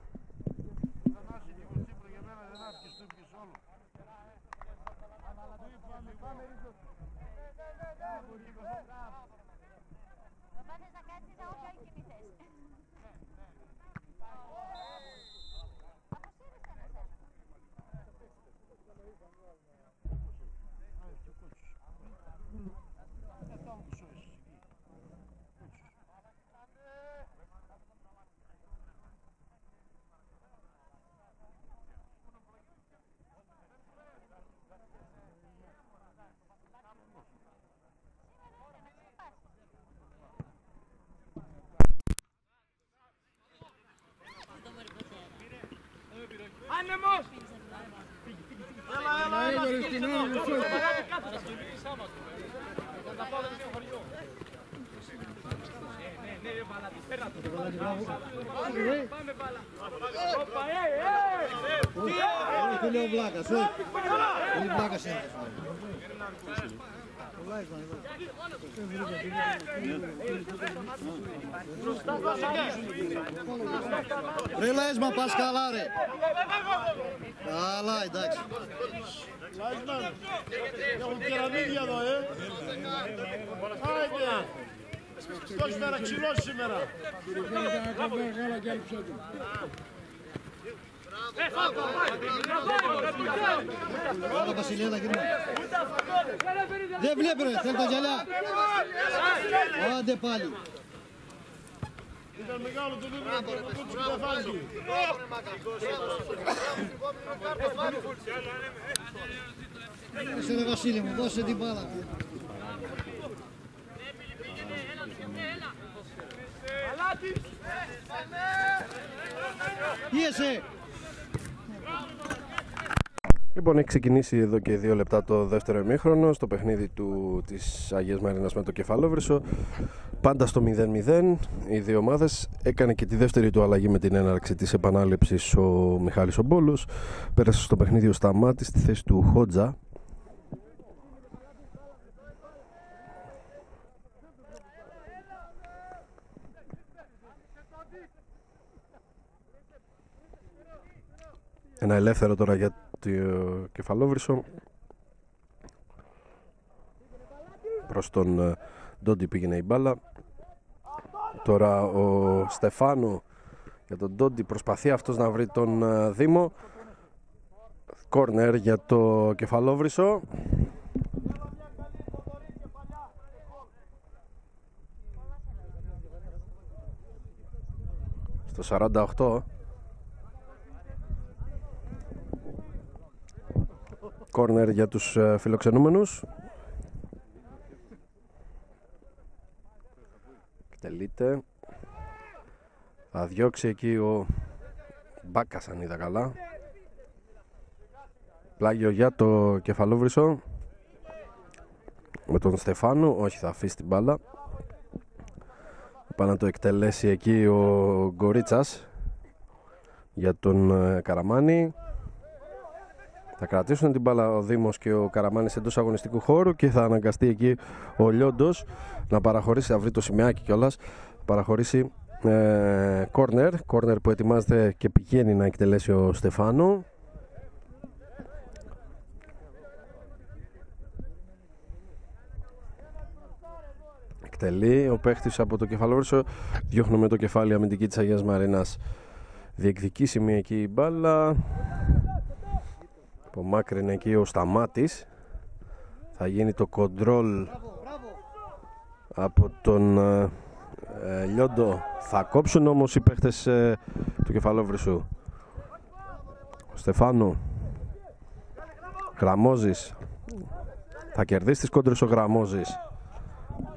C: Άνεμος!
F: Είναι ο Βλάκας, όχι. Είναι ο Βλάκας είναι. Ρε Λέσμα, πας καλά ρε. Καλά, εντάξει.
B: Λάισμαν, έχουν κεραμίδια εδώ, Άιντε. Αυτός σήμερα ξυλώσει σήμερα.
F: Άρα Βασιλιάδα, κύριε. Δεν βλέπει ρε, θέλει τα γυαλιά. Άντε πάλι.
B: Ήταν μεγάλο το νούμερο του Παπούτσι που δεν φάγει.
F: Δώσε ρε Βασίλη μου, δώσε την μπάλα. Πίεσε.
A: Λοιπόν, έχει ξεκινήσει εδώ και 2 λεπτά το δεύτερο ημίχρονο στο παιχνίδι της Αγίας Μαρίνας με το Κεφαλόβρυσο. Πάντα στο 0-0 οι δύο ομάδες. Έκανε και τη δεύτερη του αλλαγή με την έναρξη της επανάληψης ο Μιχάλης Ομπόλος. Πέρασε στο παιχνίδι ο Σταμάτης στη θέση του Χότζα. Ένα ελεύθερο τώρα για το Κεφαλόβρυσο. Προς τον Ντόντι πήγαινε η μπάλα. Τώρα ο Στεφάνου για τον Ντόντι, προσπαθεί αυτός να βρει τον Δήμο. Κόρνερ για το Κεφαλόβρυσο. Στο 48. Κόρνερ για τους φιλοξενούμενους. Εκτελείται. Θα διώξει εκεί ο Μπάκας, αν είδα καλά. Πλάγιο για το Κεφαλόβρυσο με τον Στεφάνου. Όχι, θα αφήσει την μπάλα. Πάει να το εκτελέσει εκεί ο Γκορίτσας για τον Καραμάνη. Θα κρατήσουν την μπάλα ο Δήμος και ο Καραμάνης εντός αγωνιστικού χώρου και θα αναγκαστεί εκεί ο Λιόντος να παραχωρήσει, θα βρει το σημειάκι κιόλας, παραχωρήσει κόρνερ που ετοιμάζεται και πηγαίνει να εκτελέσει ο Στεφάνου. Εκτελεί ο παίχτης από το Κεφαλόβρυσο. Διώχνουμε το κεφάλι αμυντική της Αγίας Μαρίνας. Διεκδικήσιμη εκεί η μπάλα. Απομάκρυνε εκεί ο Σταμάτης. Θα γίνει το κοντρόλ από τον Λιόντο. Θα κόψουν όμως οι παίχτες του Κεφαλόβρυσου. Ο Στεφάνου. Γραμμόζης. Θα κερδίσει τις κόντρες ο Γραμμόζης.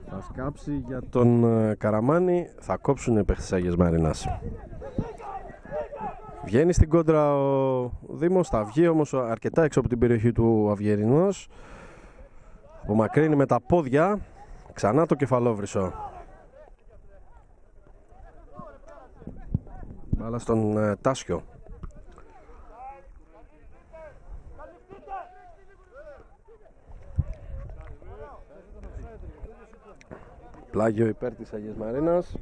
A: Θα σκάψει για τον Καραμάνη. Θα κόψουν οι παίχτες της Αγίας Μαρίνας. Βγαίνει στην κόντρα ο Δήμος, θα βγει όμως αρκετά έξω από την περιοχή του Αυγερινός. Απομακρύνει με τα πόδια. Ξανά το Κεφαλόβρυσο. Μπάλα στον Τάσιο. Πλάγιο υπέρ της Αγίας Μαρίνας.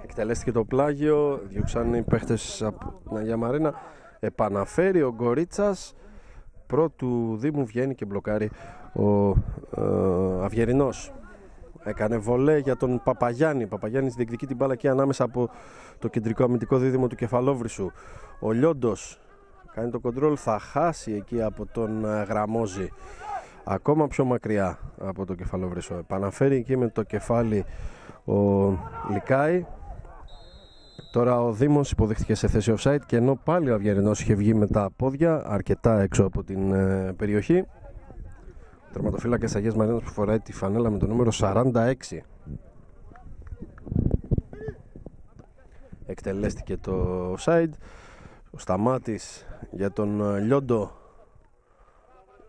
A: Εκτελέστηκε το πλάγιο, διώξαν οι παίχτες από την Αγία Μαρίνα. Επαναφέρει ο Γκορίτσας. Πρώτου Δήμου βγαίνει και μπλοκάρει ο Αυγερινός. Έκανε βολέ για τον Παπαγιάννη. Παπαγιάννης διεκδικεί την μπάλα και ανάμεσα από το κεντρικό αμυντικό δίδυμο του Κεφαλόβρυσου. Ο Λιόντος κάνει το κοντρόλ, θα χάσει εκεί από τον Γραμμόζη. Ακόμα πιο μακριά από το Κεφαλόβρυσο. Επαναφέρει εκεί με το κεφάλι ο Λικάη. Τώρα ο Δήμος υποδείχθηκε σε θέση offside και ενώ πάλι ο Αυγερινός είχε βγει με τα πόδια αρκετά έξω από την περιοχή. Ο τερματοφύλακας Αγίας Μαρίνας που φοράει τη φανέλα με το νούμερο 46. Εκτελέστηκε το offside. Ο Σταμάτης για τον Λιόντο.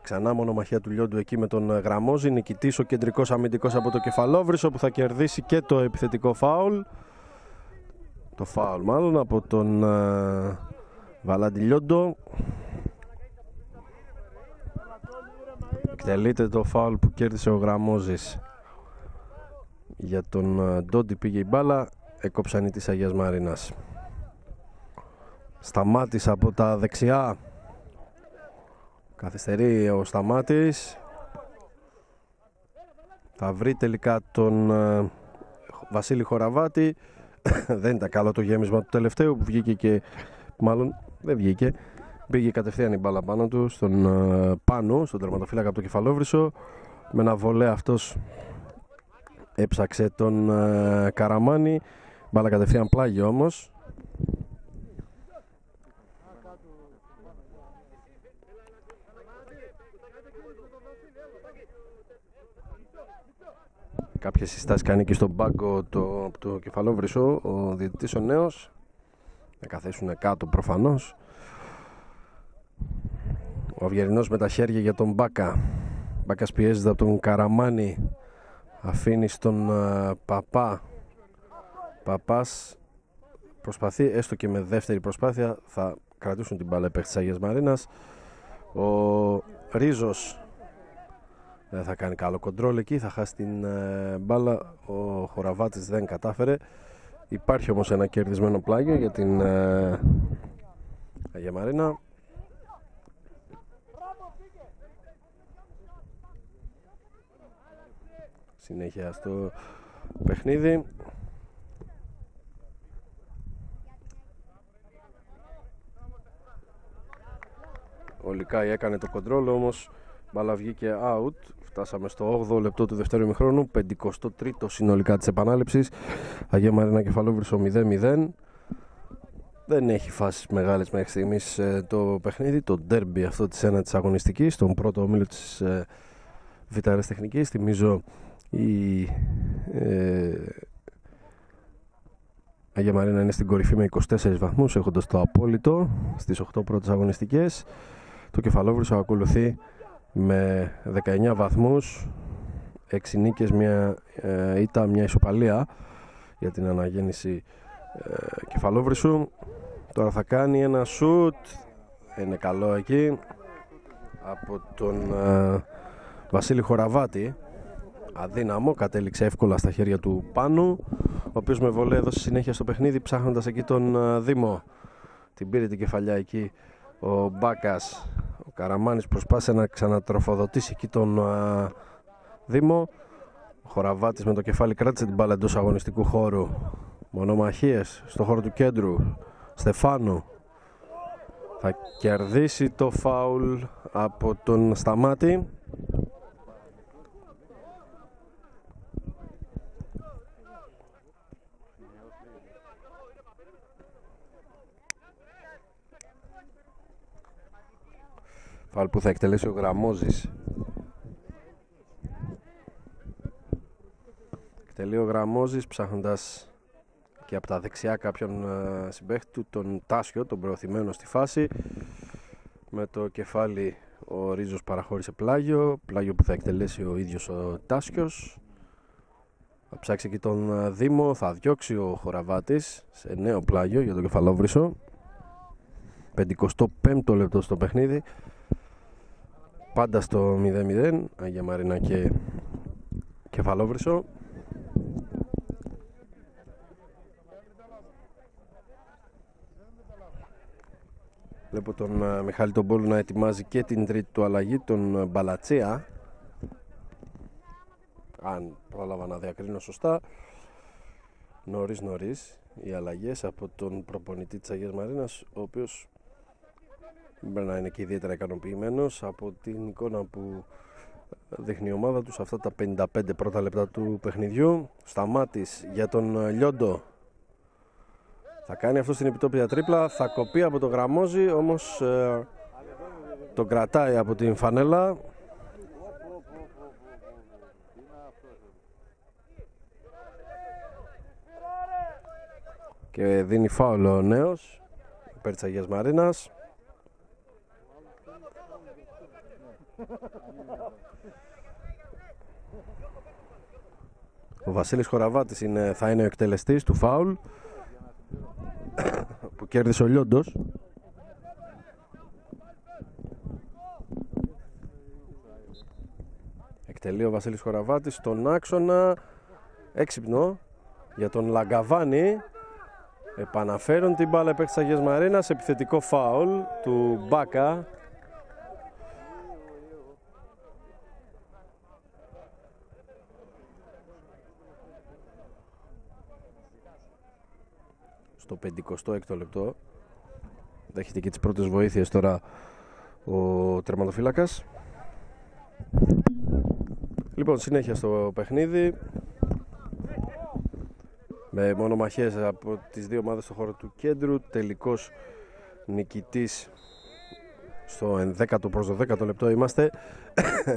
A: Ξανά μονομαχία του Λιόντου εκεί με τον Γραμμόζη. Νικητής ο κεντρικός αμυντικός από το Κεφαλόβρυσο που θα κερδίσει και το επιθετικό φάουλ. Το φάουλ μάλλον από τον Βαλάντι Λιόντο. Εκτελείται το φάουλ που κέρδισε ο Γραμμόζης. Για τον Ντόντι πήγε η μπάλα. Έκοψαν οι της Αγίας Μαρίνας. Σταμάτης από τα δεξιά. Καθυστερεί ο Σταμάτης. Θα βρει τελικά τον Βασίλη Χοραβάτη. Δεν ήταν καλό το γέμισμα του τελευταίου που βγήκε και μάλλον δεν βγήκε. Πήγε κατευθείαν η μπάλα πάνω του στον Πάνο, στον τερματοφύλακα από το Κεφαλόβρυσο. Με ένα βολέ αυτός έψαξε τον Καραμάνη. Μπάλα κατευθείαν πλάγιο όμως. Κάποιες συστάσεις κάνει και στον πάγκο το Κεφαλόβρυσο ο διαιτητής ο νέος. Να καθίσουν κάτω προφανώς. Ο Αυγερινός με τα χέρια για τον Μπάκα. Μπάκας πιέζεται από τον Καραμάνη. Αφήνει στον Παπάς προσπαθεί, έστω και με δεύτερη προσπάθεια θα κρατήσουν την μπάλα επέχτη της Αγίας Μαρίνας. Ο Ρίζος δεν θα κάνει καλό κοντρόλ εκεί, θα χάσει την μπάλα. Ο Χοραβάτης δεν κατάφερε. Υπάρχει όμως ένα κερδισμένο πλάγιο για την Αγία Μαρίνα. Συνέχεια στο παιχνίδι. Ο Λικάη έκανε το κοντρόλ, όμως μπάλα βγήκε out. Φτάσαμε στο 8ο λεπτό του δεύτερου ημιχρόνου, 53ο συνολικά της επανάληψης. Αγία Μαρίνα Κεφαλόβρυσο 0-0. Δεν έχει φάσεις μεγάλες μέχρι στιγμής το παιχνίδι. Το ντέρμπι αυτό της ένατης αγωνιστικής, τον πρώτο όμιλο της Β' Αεραστεχνικής. Θυμίζω η Αγία Μαρίνα είναι στην κορυφή με 24 βαθμούς, έχοντας το απόλυτο στις 8 πρώτες αγωνιστικές. Το Κεφαλόβρυσο ακολουθεί με 19 βαθμούς, 6 νίκες, μια ήττα, μια ισοπαλία για την αναγέννηση Κεφαλόβρυσου. Τώρα θα κάνει ένα σουτ, είναι καλό εκεί, από τον Βασίλη Χοραβάτη. Αδύναμο, κατέληξε εύκολα στα χέρια του Πάνου, ο οποίος με βολέ έδωσε συνέχεια στο παιχνίδι, ψάχνοντας εκεί τον Δήμο. Την πήρε την κεφαλιά εκεί ο Μπάκας. Ο Καραμάνης προσπάθησε να ξανατροφοδοτήσει εκεί τον Δήμο. Ο Χοραβάτης με το κεφάλι κράτησε την μπάλα εντός αγωνιστικού χώρου. Μονομαχίες στο χώρο του κέντρου. Στεφάνου θα κερδίσει το φάουλ από τον Σταμάτη. Φάουλ που θα εκτελέσει ο Γραμμόζης. Εκτελεί ο Γραμμόζης ψάχνοντας και από τα δεξιά κάποιον συμπαίχτη του, τον Τάσιο, τον προωθημένο στη φάση. Με το κεφάλι ο Ρίζος παραχώρησε πλάγιο που θα εκτελέσει ο ίδιος ο Τάσιος. Θα ψάξει εκεί τον Δήμο, θα διώξει ο Χοραβάτης σε νέο πλάγιο για τον Κεφαλόβρυσο. 55ο λεπτό στο παιχνίδι. Πάντα στο 0-0, Αγία Μαρίνα και Κεφαλόβρυσο. Βλέπω τον Μιχάλη τον Πόλου να ετοιμάζει και την τρίτη του αλλαγή, τον Μπαλατσία. Αν πρόλαβα να διακρίνω σωστά. Νωρίς οι αλλαγές από τον προπονητή της Αγίας Μαρίνας, ο οποίος μπορεί να είναι και ιδιαίτερα ικανοποιημένος από την εικόνα που δείχνει η ομάδα του σε αυτά τα 55 πρώτα λεπτά του παιχνιδιού. Σταμάτης για τον Λιόντο. Θα κάνει αυτό στην επιτόπια τρίπλα, θα κοπεί από το Γραμμόζη, όμως τον κρατάει από την φανέλα. Και δίνει φάουλ ο νέος υπέρ της Αγίας Μαρίνας. Ο Βασίλης Χοραβάτης θα είναι ο εκτελεστής του φάουλ που κέρδισε ο Λιόντος. Εκτελεί ο Βασίλης Χοραβάτης στον άξονα, έξυπνο για τον Λαγκαβάνη. Επαναφέρουν την μπάλα επί της Αγίας Μαρίνας, επιθετικό φάουλ του Μπάκα. Στο 56ο λεπτό δέχεται και τις πρώτες βοήθειες τώρα ο τερματοφύλακας. Λοιπόν, συνέχεια στο παιχνίδι με μονομαχίες από τις δύο ομάδες στο χώρο του κέντρου. Τελικός νικητής στο 11ο προς το 10ο λεπτό είμαστε.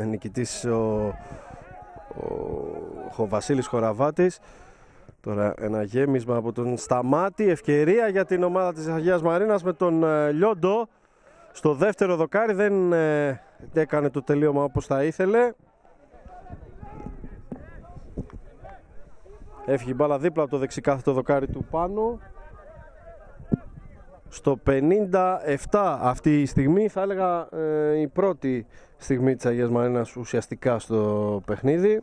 A: Νικητής ο ο Βασίλης Χοραβάτης. Τώρα ένα γέμισμα από τον Σταμάτη, ευκαιρία για την ομάδα της Αγίας Μαρίνας με τον Λιόντο. Στο δεύτερο δοκάρι δεν έκανε το τελείωμα όπως θα ήθελε. Έφυγε η μπάλα δίπλα από το δεξικάθετο δοκάρι του Πάνου. Στο 57 αυτή η στιγμή, θα έλεγα η πρώτη στιγμή της Αγίας Μαρίνας ουσιαστικά στο παιχνίδι.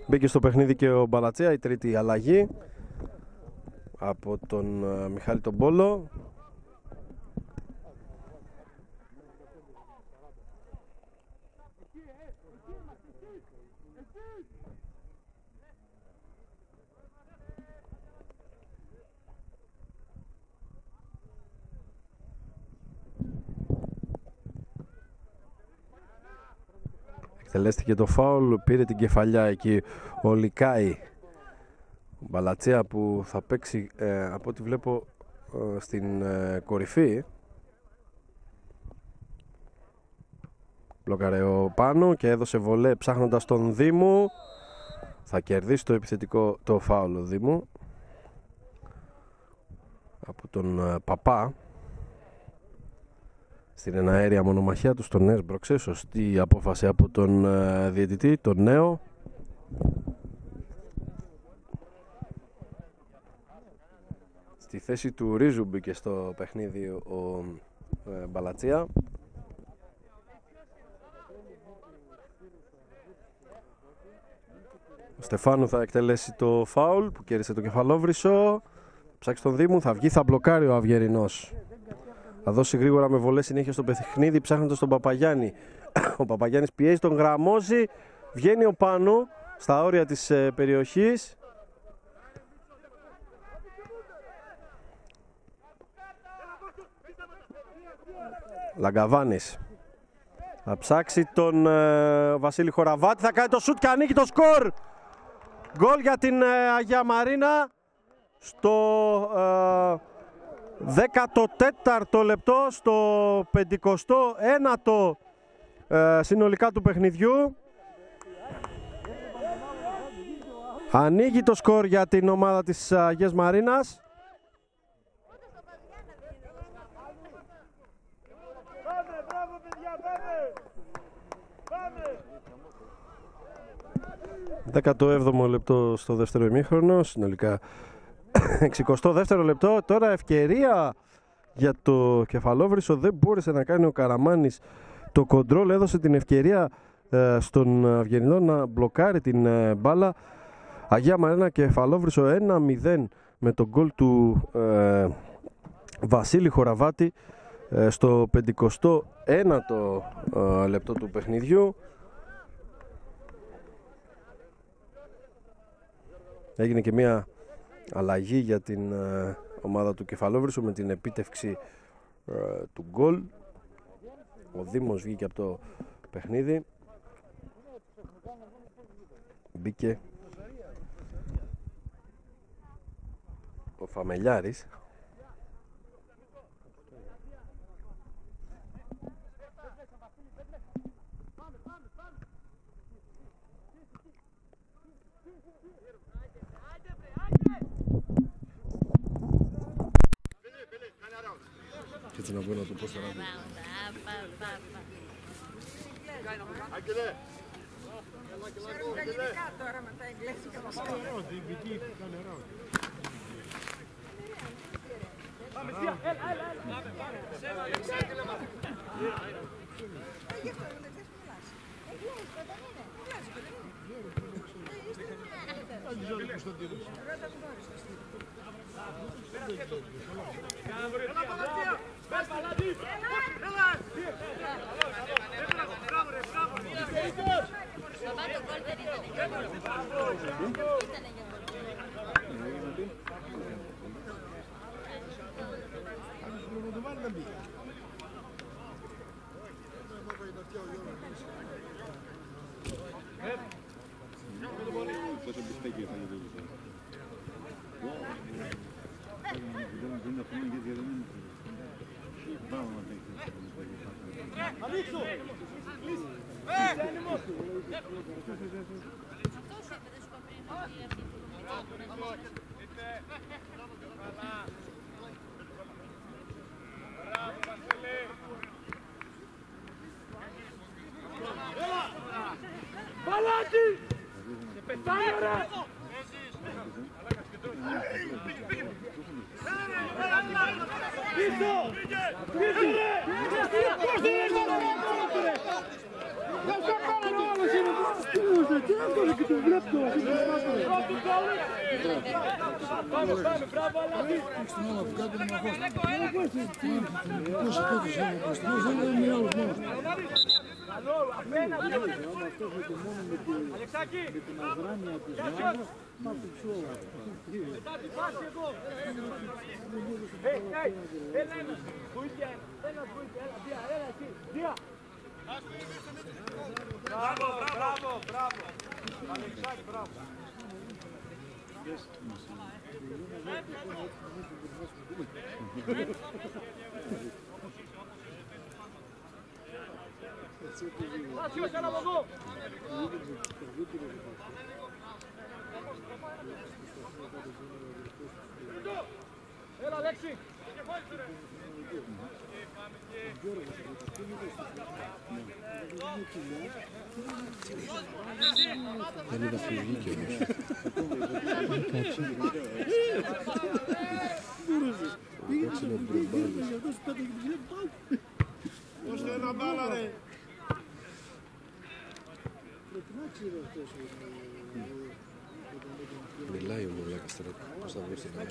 A: Μπήκε στο παιχνίδι και ο Μπαλατσέα, η τρίτη αλλαγή από τον Μιχάλη τον Πόλο. Εκτελέστηκε το φάουλ, πήρε την κεφαλιά εκεί ο Λικάη. Ο Μπαλατσέα που θα παίξει από ό,τι βλέπω στην κορυφή. Μπλοκαρε ο Πάνο και έδωσε βολέ ψάχνοντας τον Δήμου. Θα κερδίσει το επιθετικό το φάουλ ο Δήμου από τον Παπά. Στην εναέρια μονομαχία του στον έσπρωξε. Σωστή απόφαση από τον διαιτητή, τον νέο. Στη θέση του Ρίζου μπήκε στο παιχνίδι ο Μπαλατσία. Ο Στεφάνου θα εκτελέσει το φάουλ που κέρδισε το κεφαλόβρυσο. Ψάξει τον Δήμου, θα βγει, θα μπλοκάρει ο Αυγερινός. Θα δώσει γρήγορα με βολές συνέχεια στο παιχνίδι ψάχνοντας τον Παπαγιάννη. Ο Παπαγιάννης πιέζει, τον γραμμόζει. Βγαίνει ο Πάνου στα όρια της περιοχής. Λαγκαβάνης θα ψάξει τον Βασίλη Χοραβάτη. Θα κάνει το σουτ και ανοίγει το σκορ. Γκολ για την Αγία Μαρίνα στο 14ο λεπτό, στο 59ο συνολικά του παιχνιδιού. Ανοίγει το σκορ για την ομάδα της Αγίας Μαρίνας. Πάμε. 17ο λεπτό στο δεύτερο ημίχρονο, συνολικά 62ο λεπτό. Τώρα ευκαιρία για το κεφαλόβρυσο, δεν μπόρεσε να κάνει ο Καραμάνης το κοντρόλ, έδωσε την ευκαιρία στον Αυγερινό να μπλοκάρει την μπάλα. Αγία Μαρίνα κεφαλόβρυσο 1-0 με τον γκολ του Βασίλη Χοραβάτη στο 51ο λεπτό του παιχνιδιού. Έγινε και μια αλλαγή για την ομάδα του Κεφαλόβρυσου με την επίτευξη του γκολ. Ο Δήμος βγήκε από το παιχνίδι. Μπήκε ο Φαμελιάρης. Και έτσι να βγω να το πω στο ράδιο.
B: Άγγελε!
E: Ελληνικά τώρα με τα εγγλέζικα μας κάνει.
B: Ανοίξω! Παλάτι! Και πετάει ωραία! Πίσω! Πίσω ρε! Πώς δεν ρε! Δεν σε πάρανε ο άλλος είναι! Τι να το και το βλέπω! Πάμε, πάμε, μπράβο Αλάτι!
G: Στην όλα που κάτω να μαχώσουν. Πώς αυτός είναι ο Κωστινός, δεν είναι μία άλλος μόνος.
B: Καλό, απέναντι! Αλεξάκη!
G: Με την αδράνεια της μάνας, μα του ψώλα.
B: Μετά την πάση εδώ! Έλα ένας! Βοήθεια! Ένας βοήθεια! Έλα εκεί! Δία! Μπράβο, μπράβο, μπράβο! Αλεξάκη, μπράβο! Βάσιος, έλα από εδώ! Έλα, Αλέξη!
A: Δεν είδα φυσική όμως. Έτσι είναι ο Μπρομπάλης.
D: Δώστε ένα μπάλα ρε.
A: Μιλάει ο Μουλάκας τώρα, πώς θα βρει στην άλλη.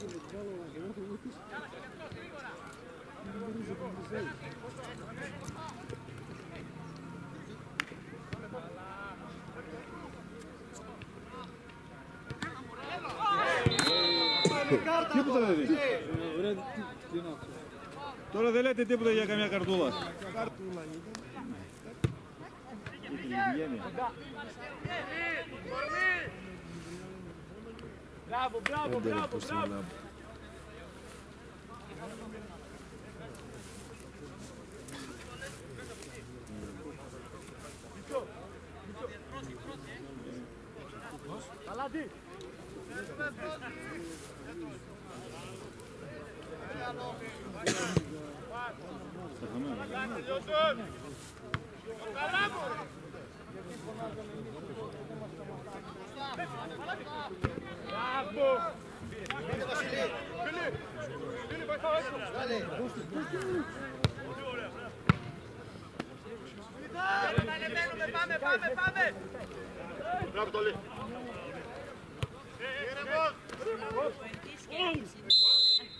D: Τίποτα δεν δει. Τώρα δεν λέτε τίποτα για καμιά καρτούλα.
B: Μπράβο, μπράβο, μπράβο, μπράβο! Καλάτι! Μπράβο! Φίλοι, βοηθάω έξω! Πάμε, πάμε, πάμε!
D: Μπράβο Τόλι.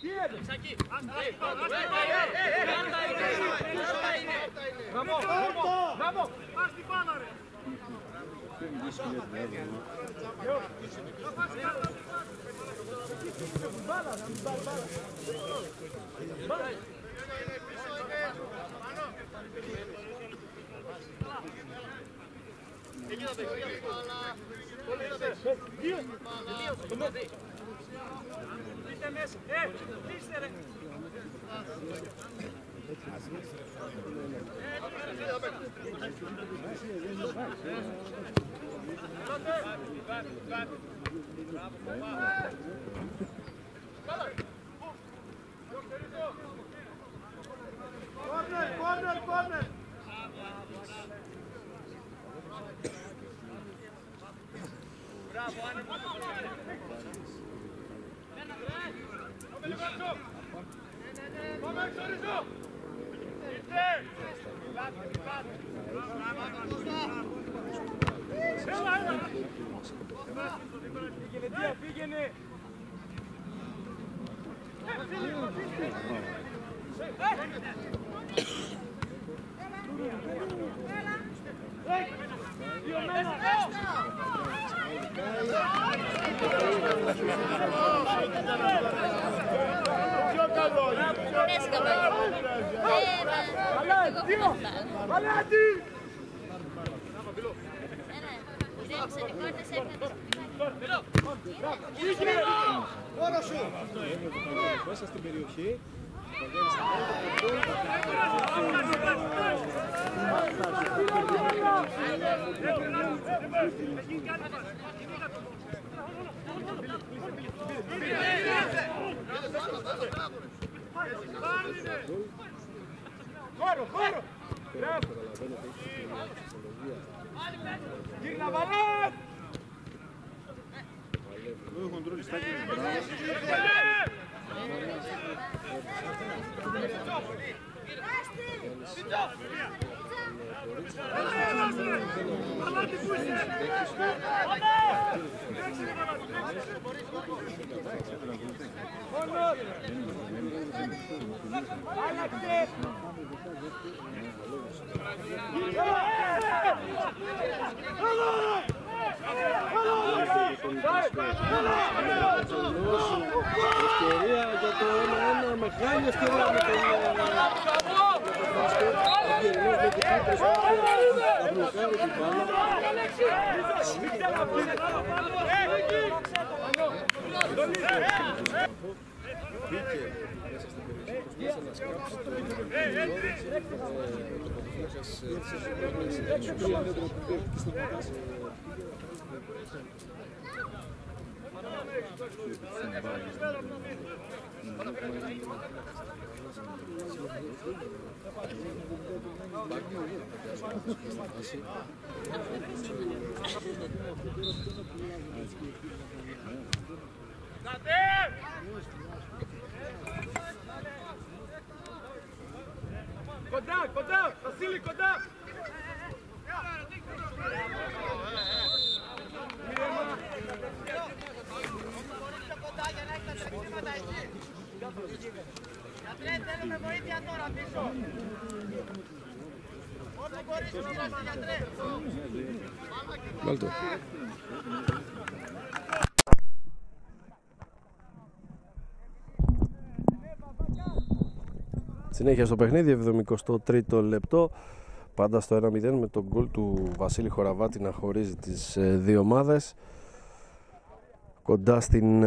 B: Τι έδωσε! Μπράβο, μπράβο! Πας την μπάλα ρε! Μπάλα, μπάλα! Εκεί να παίξει. Είστε μέσα. Είστε ρε. Κόρνερ, κόρνερ, κόρνερ. Μπράβο, άνεμο. Πάμε έξω, Ριζό. Ήρθε. Έλα, έλα. Πήγαινε, Δία, πήγαινε. Δύο μένα.
D: Πιο καλό.
B: Καλά, δύο. Παλάτι.
G: Μέσα στην περιοχή.
B: Χώρο, χώρο! Γύρνα βαλάς!
D: Εδώ έχουν τρόλει στάκι.
A: Ευκαιρία για το 1-1, μεγάλη ευκαιρία με τον Αγγελινός με την προσπάθεια να μπλοκάρει την μπάλα. Μπήκε μέσα στην περιοχή, προσπάθησε να σκάψει το
B: Κοντά, κοντά, Βασίλη, κοντά!
E: Κοντά για να έχει τα τρεξίματα εκεί. Γιατρέ, θέλουμε βοήθεια τώρα πίσω. Όσο μπορείς, μοιράσαι, γιατρέ.
A: Βάλτε. Συνέχεια στο παιχνίδι, 73ο λεπτό. Πάντα στο 1-0 με τον γκολ του Βασίλη Χοραβάτη να χωρίζει τις δύο ομάδες. Κοντά στην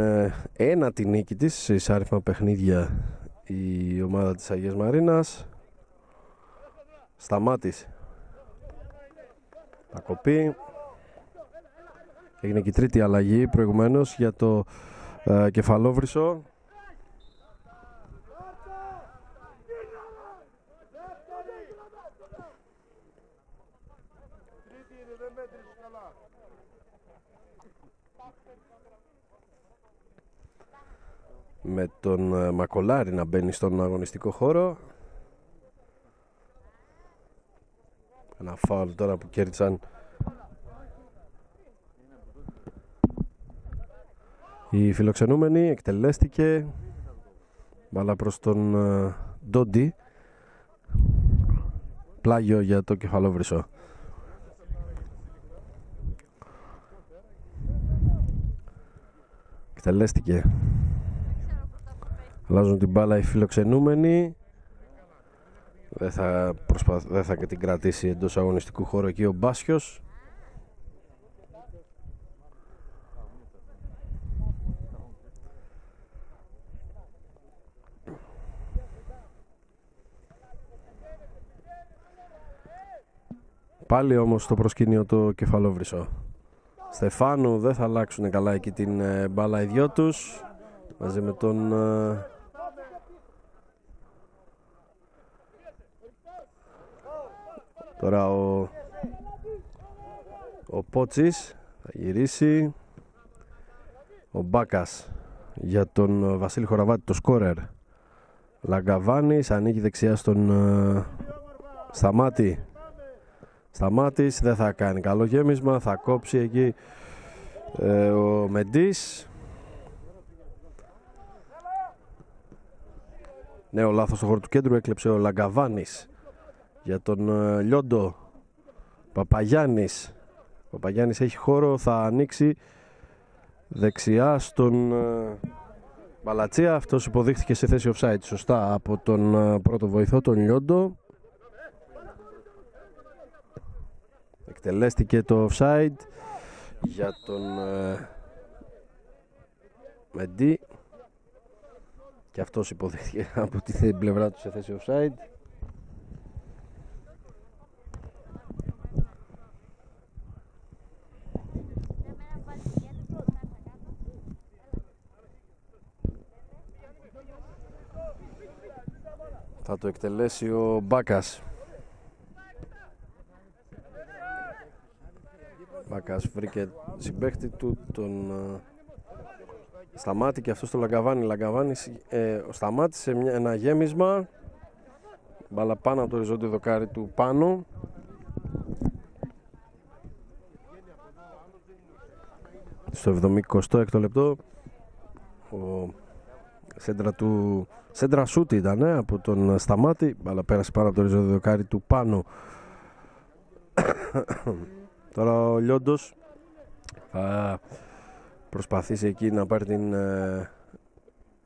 A: ένατη νίκη της σε εισάριθμα παιχνίδια η ομάδα της Αγίας Μαρίνας. Σταμάτης. Ακοπή. Έγινε και η τρίτη αλλαγή προηγουμένως για το Κεφαλόβρυσο. Με τον Μακολάρη να μπαίνει στον αγωνιστικό χώρο. Ένα φάουλ τώρα που κέρδισαν οι φιλοξενούμενοι. Εκτελέστηκε μπάλα προς τον Ντόντι. Πλάγιο για το Κεφαλόβρυσο. Εκτελέστηκε. Αλλάζουν την μπάλα οι φιλοξενούμενοι. Δεν θα την κρατήσει εντός αγωνιστικού χώρου εκεί ο Μπάσιος. Πάλι όμως στο προσκήνιο το Κεφαλόβρυσο. Στεφάνου, δεν θα αλλάξουν καλά εκεί την μπάλα οι δυο τους. Μαζί με τον τώρα ο Πότσης θα γυρίσει. Ο Μπάκας για τον Βασίλη Χοραβάτη, το σκόρερ. Λαγκαβάνης ανοίγει δεξιά στον Σταμάτη. Σταμάτης δεν θα κάνει καλό γέμισμα, θα κόψει εκεί ο Μεντής. Νέο λάθος στο χώρο του κέντρου, έκλεψε ο Λαγκαβάνης για τον Λιόντο. Παπαγιάννης. Παπαγιάννης έχει χώρο, θα ανοίξει δεξιά στον Μπαλατσία. Αυτός υποδείχθηκε σε θέση offside σωστά από τον πρώτο βοηθό, τον Λιόντο. Εκτελέστηκε το offside για τον Μεντί. Και αυτός υποδείχθηκε από την πλευρά του σε θέση offside. Θα το εκτελέσει ο Μπάκας. Μπάκας βρήκε συμπαίχτη του, τον Σταμάτη, και αυτό στο Λαγκαβάνι. Λαγκαβάνης σταμάτησε ένα γέμισμα. Μπάλα πάνω από το οριζόντιο δοκάρι του πάνω. Στο 76ο λεπτό σέντρα σούτ ήταν από τον Σταμάτη, αλλά πέρασε πάνω από το οριζόντιο δοκάρι του πάνω. Τώρα ο Λιόντος θα προσπαθήσει εκεί να πάρει την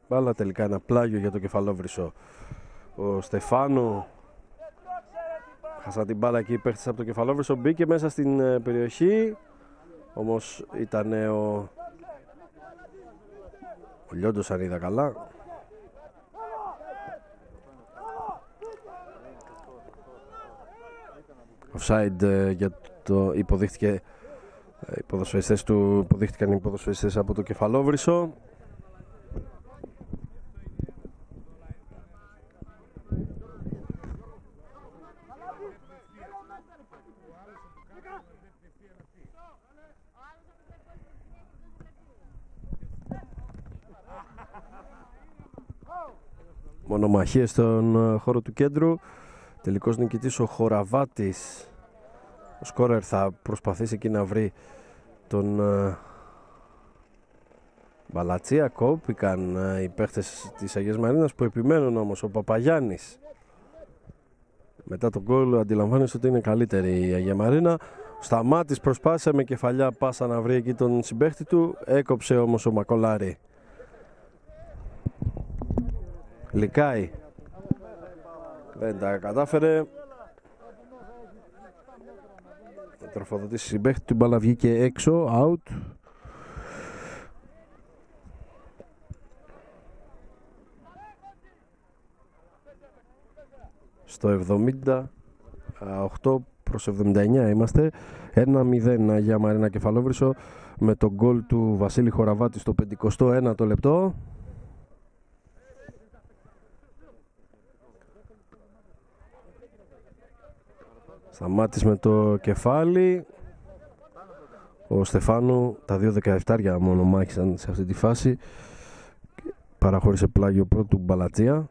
A: μπάλα, τελικά ένα πλάγιο για το κεφαλόβρυσο. Ο Στεφάνου χάσα την μπάλα εκεί, υπέρθησε από το κεφαλόβρυσο, μπήκε μέσα στην περιοχή, όμως ήταν ο Λιόντος, αν είδα καλά. Offside για το υποδείχτηκε. Οι ποδοσφαιριστές του υποδείχτηκαν οι ποδοσφαιριστές από το κεφαλόβρυσο. Μονομαχίες στον χώρο του κέντρου. Τελικός νικητής ο Χοραβάτης. Ο σκόρερ θα προσπαθήσει εκεί να βρει τον Μπαλατσία. Κόπηκαν οι παίχτες της Αγίας Μαρίνας, που επιμένουν όμως. Ο Παπαγιάννης μετά τον γκολ αντιλαμβάνεσαι ότι είναι καλύτερη η Αγία Μαρίνα. Ο Σταμάτης προσπάθησε με κεφαλιά πάσα να βρει εκεί τον συμπαίχτη του, έκοψε όμως ο Μακολάρη. Λικάει, δεν τα κατάφερε. Θα τροφοδοτήσει συμπαίχτη του, μπάλα βγήκε έξω, out. Στο 78 προς 79 είμαστε. 1-0 Αγία Μαρίνα Κεφαλόβρυσο, με τον γκολ του Βασίλη Χοραβάτη στο 51ο λεπτό. Σταμάτης με το κεφάλι. Ο Στεφάνου, τα δύο 17 μόνο μάχησαν σε αυτή τη φάση. Παραχώρησε πλάγιο πρώτου Μπαλατζία.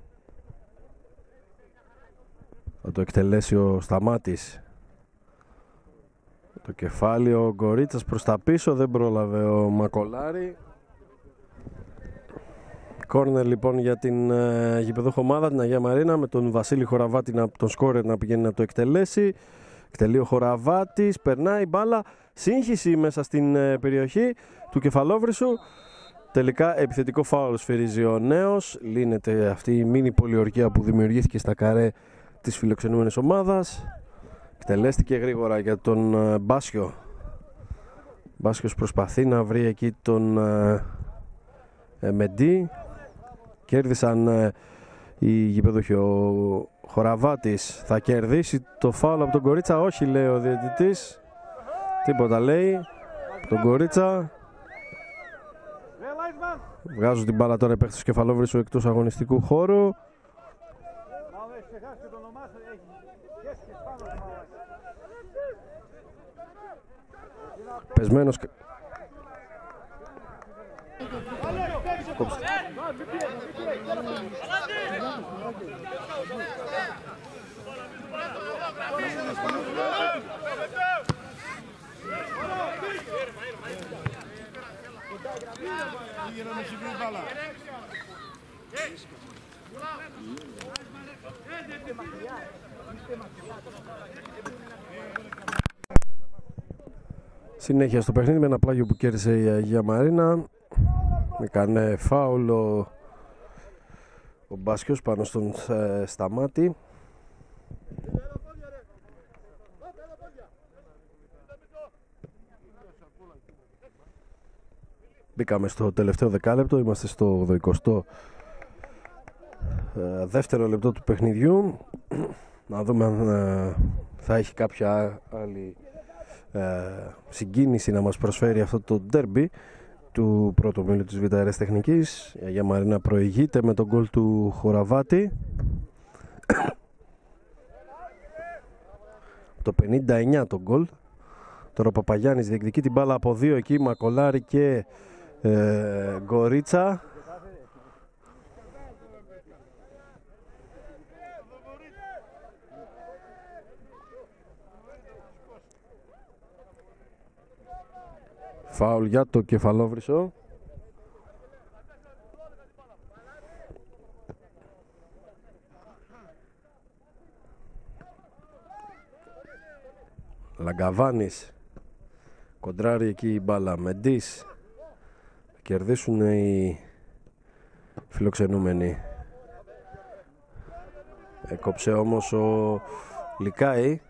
A: Θα το εκτελέσει ο Σταμάτης. Το κεφάλι ο Γκορίτσας προς τα πίσω, δεν πρόλαβε ο Μακολάρη. Κόρνερ λοιπόν για την γηπεδούχο ομάδα, την Αγία Μαρίνα, με τον Βασίλη Χοραβάτη, τον σκόρερ, να πηγαίνει να το εκτελέσει. Εκτελεί ο Χοραβάτης, περνάει μπάλα, σύγχυση μέσα στην περιοχή του Κεφαλόβρυσου. Τελικά επιθετικό φάουλ σφυρίζει ο νέος. Λύνεται αυτή η μίνι πολιορκία που δημιουργήθηκε στα καρέ της φιλοξενούμενης ομάδας. Εκτελέστηκε γρήγορα για τον Μπάσιο. Μπάσιος προσπαθεί να βρει εκεί τον Μεντί. Κέρδισαν οι γηπεδούχοι. Ο Χοραβάτης θα κερδίσει το φάουλ από τον Κορίτσα. Όχι, λέει ο διαιτητής. Τίποτα λέει. Τον Κορίτσα. Βγάζουν την μπάλα τώρα οι παίκτες του Κεφαλόβρυσου εκτός αγωνιστικού χώρου. Πεσμένος. Συνέχεια στο παιχνίδι με ένα πλάγιο που κέρδισε η Αγία Μαρίνα. Έκανε φάουλ ο Μπάσκιος πάνω στον Σταμάτη. Μπήκαμε στο τελευταίο δεκάλεπτο, είμαστε στο 22ο λεπτό του παιχνιδιού. Να δούμε αν θα έχει κάποια άλλη συγκίνηση να μας προσφέρει αυτό το ντέρμπι του πρώτου μήλου της Β' Αερές Τεχνικής. Η Αγία Μαρίνα προηγείται με τον γκολ του Χοραβάτη. Το 59 το γκολ. Τώρα ο Παπαγιάννης διεκδικεί την μπάλα από δύο εκεί, Μακολάρη και Γκορίτσα. Φάουλ για το Κεφαλόβρυσο. Λαγκαβάνης κοντράρει εκεί η μπάλα. Μεντής. Κερδίσουν οι φιλοξενούμενοι. Έκοψε όμως ο Λικάη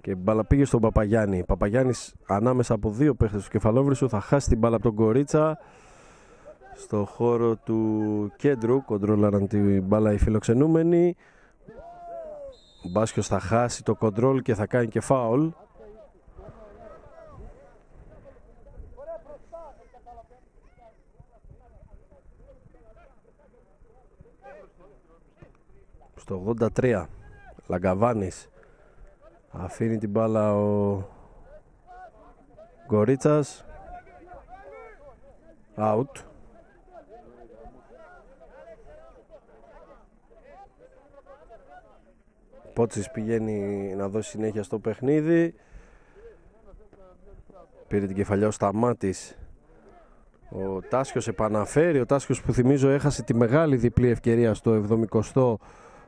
A: και η μπάλα πήγε στον Παπαγιάννη. Παπαγιάννης ανάμεσα από δύο παίχτες του Κεφαλόβρυσου θα χάσει την μπάλα από τον Κορίτσα. Στο χώρο του κέντρου κοντρόλαραν την μπάλα οι φιλοξενούμενοι. Ο Μπάσκιος θα χάσει το κοντρόλ και θα κάνει και φάουλ. Στο 83 Λαγκαβάνης αφήνει την μπάλα ο Γκορίτσας. Out. Πότσης πηγαίνει να δώσει συνέχεια στο παιχνίδι. Πήρε την κεφαλιά ο Σταμάτης. Ο Τάσιος επαναφέρει. Ο Τάσιος που θυμίζω έχασε τη μεγάλη διπλή ευκαιρία στο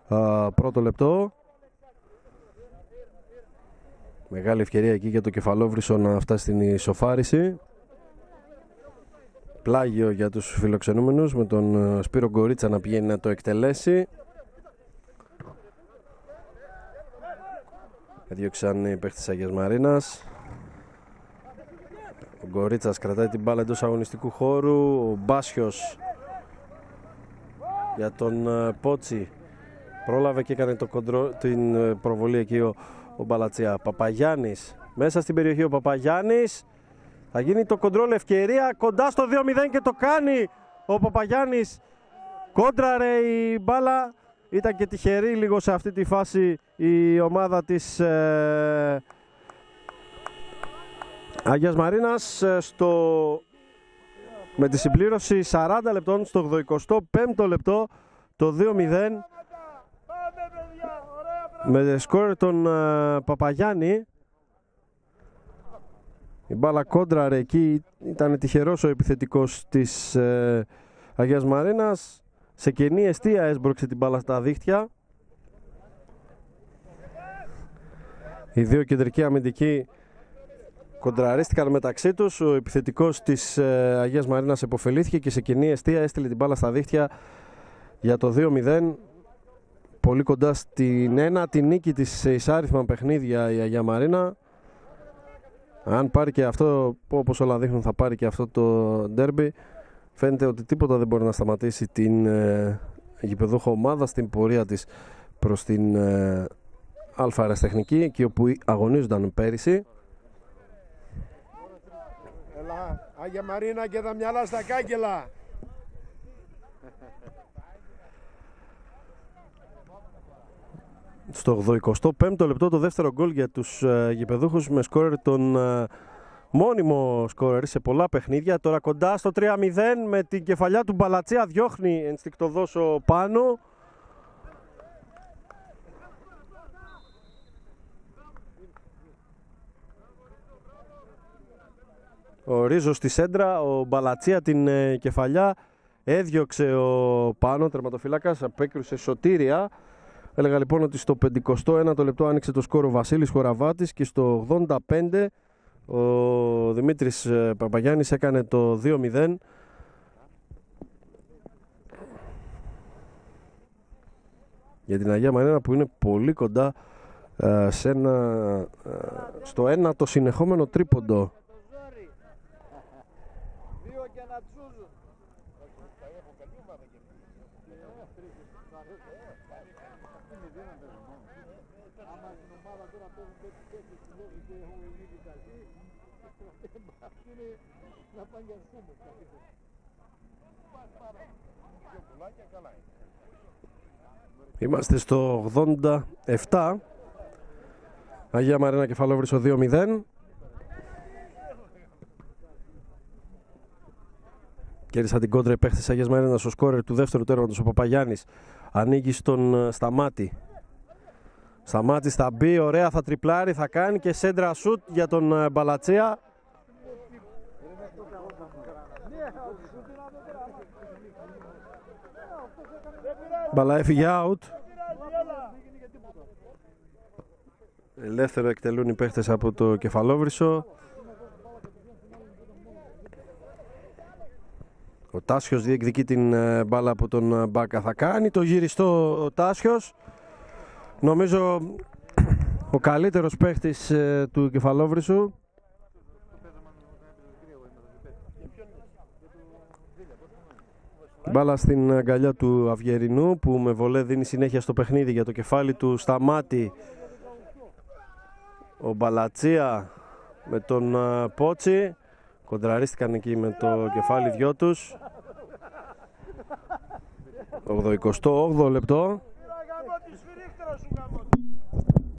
A: 71ο λεπτό. Μεγάλη ευκαιρία εκεί για το Κεφαλόβρυσο να φτάσει στην ισοφάριση. Πλάγιο για τους φιλοξενούμενους με τον Σπύρο Γκορίτσα να πηγαίνει να το εκτελέσει. Έδιωξαν οι παίχτες της Αγίας Μαρίνας. Ο Γκορίτσας κρατάει την μπάλα εντός αγωνιστικού χώρου. Ο Μπάσιος για τον Πότσι πρόλαβε και έκανε την προβολή εκεί ο Μπαλατσιά. Παπαγιάννης μέσα στην περιοχή. Ο Παπαγιάννης θα γίνει το κοντρόλ, ευκαιρία κοντά στο 2-0 και το κάνει ο Παπαγιάννης. Κόντραρε η μπάλα. Ήταν και τυχερή λίγο σε αυτή τη φάση η ομάδα της Αγίας Μαρίνας με τη συμπλήρωση 40 λεπτών στο 85ο λεπτό το 2-0 με σκόρ τον Παπαγιάννη. Η μπάλα κόντραρε εκεί, ήταν τυχερός ο επιθετικός της Αγίας Μαρίνας. Σε κενή εστία έσπρωξε την μπάλα στα δίχτυα. Οι δύο κεντρικοί αμυντικοί κοντραρίστηκαν μεταξύ τους. Ο επιθετικός της Αγίας Μαρίνας επωφελήθηκε και σε κενή εστία έστειλε την μπάλα στα δίχτυα για το 2-0. Πολύ κοντά στην ένατη νίκη της σε εισάριθμα παιχνίδια η Αγία Μαρίνα. Αν πάρει και αυτό, όπως όλα δείχνουν θα πάρει και αυτό το ντέρμπι, φαίνεται ότι τίποτα δεν μπορεί να σταματήσει την γηπεδούχο ομάδα στην πορεία της προς την Αλφα Αεραστεχνική, εκεί όπου αγωνίζονταν πέρυσι.
B: Έλα, Αγία Μαρίνα και τα μυαλά στα κάγκελα.
A: Στο 85ο λεπτό το δεύτερο γκολ για τους γηπεδούχους με σκόρερ τον μόνιμο σκόρερ σε πολλά παιχνίδια. Τώρα κοντά στο 3-0 με την κεφαλιά του Μπαλατσία, διώχνει ενστικτωδώς ο Πάνο. Ο Ρίζος στη σέντρα, ο Μπαλατσία την κεφαλιά, έδιωξε ο Πάνο, τερματοφύλακας, απέκρουσε σωτήρια. Έλεγα λοιπόν ότι στο 51ο λεπτό άνοιξε το σκόρο ο Βασίλης Χοραβάτης και στο 85 ο Δημήτρης Παπαγιάννης έκανε το 2-0. Για την Αγία Μαρίνα που είναι πολύ κοντά στο ένατο συνεχόμενο τρίποντο. Είμαστε στο 87. Αγία Μαρίνα Κεφαλόβρυσο 2-0. Κέρδισαν την κόντρα οι παίχτες της Αγίας Μαρίνας. Ο σκόρερ του δεύτερου τέρματος, ο Παπαγιάννης, ανοίγει στον Σταμάτη. Σταμάτης θα μπει, ωραία, θα τριπλάρει, θα κάνει και σέντρα σουτ για τον Μπαλατσία. Μπαλά έφυγε out. Ελεύθερο εκτελούν οι παίχτες από το Κεφαλόβρυσο. Ο Τάσιος διεκδικεί την μπάλα από τον Μπάκα, θα κάνει το γυριστό ο Τάσιος. Νομίζω ο καλύτερος παίχτης του Κεφαλόβρυσου. Μπάλα στην αγκαλιά του Αυγερινού που με βολέ δίνει συνέχεια στο παιχνίδι για το κεφάλι του Σταμάτη. Ο Μπαλατσία με τον Πότσι κοντραρίστηκαν εκεί με το κεφάλι δυο τους. 88 λεπτό.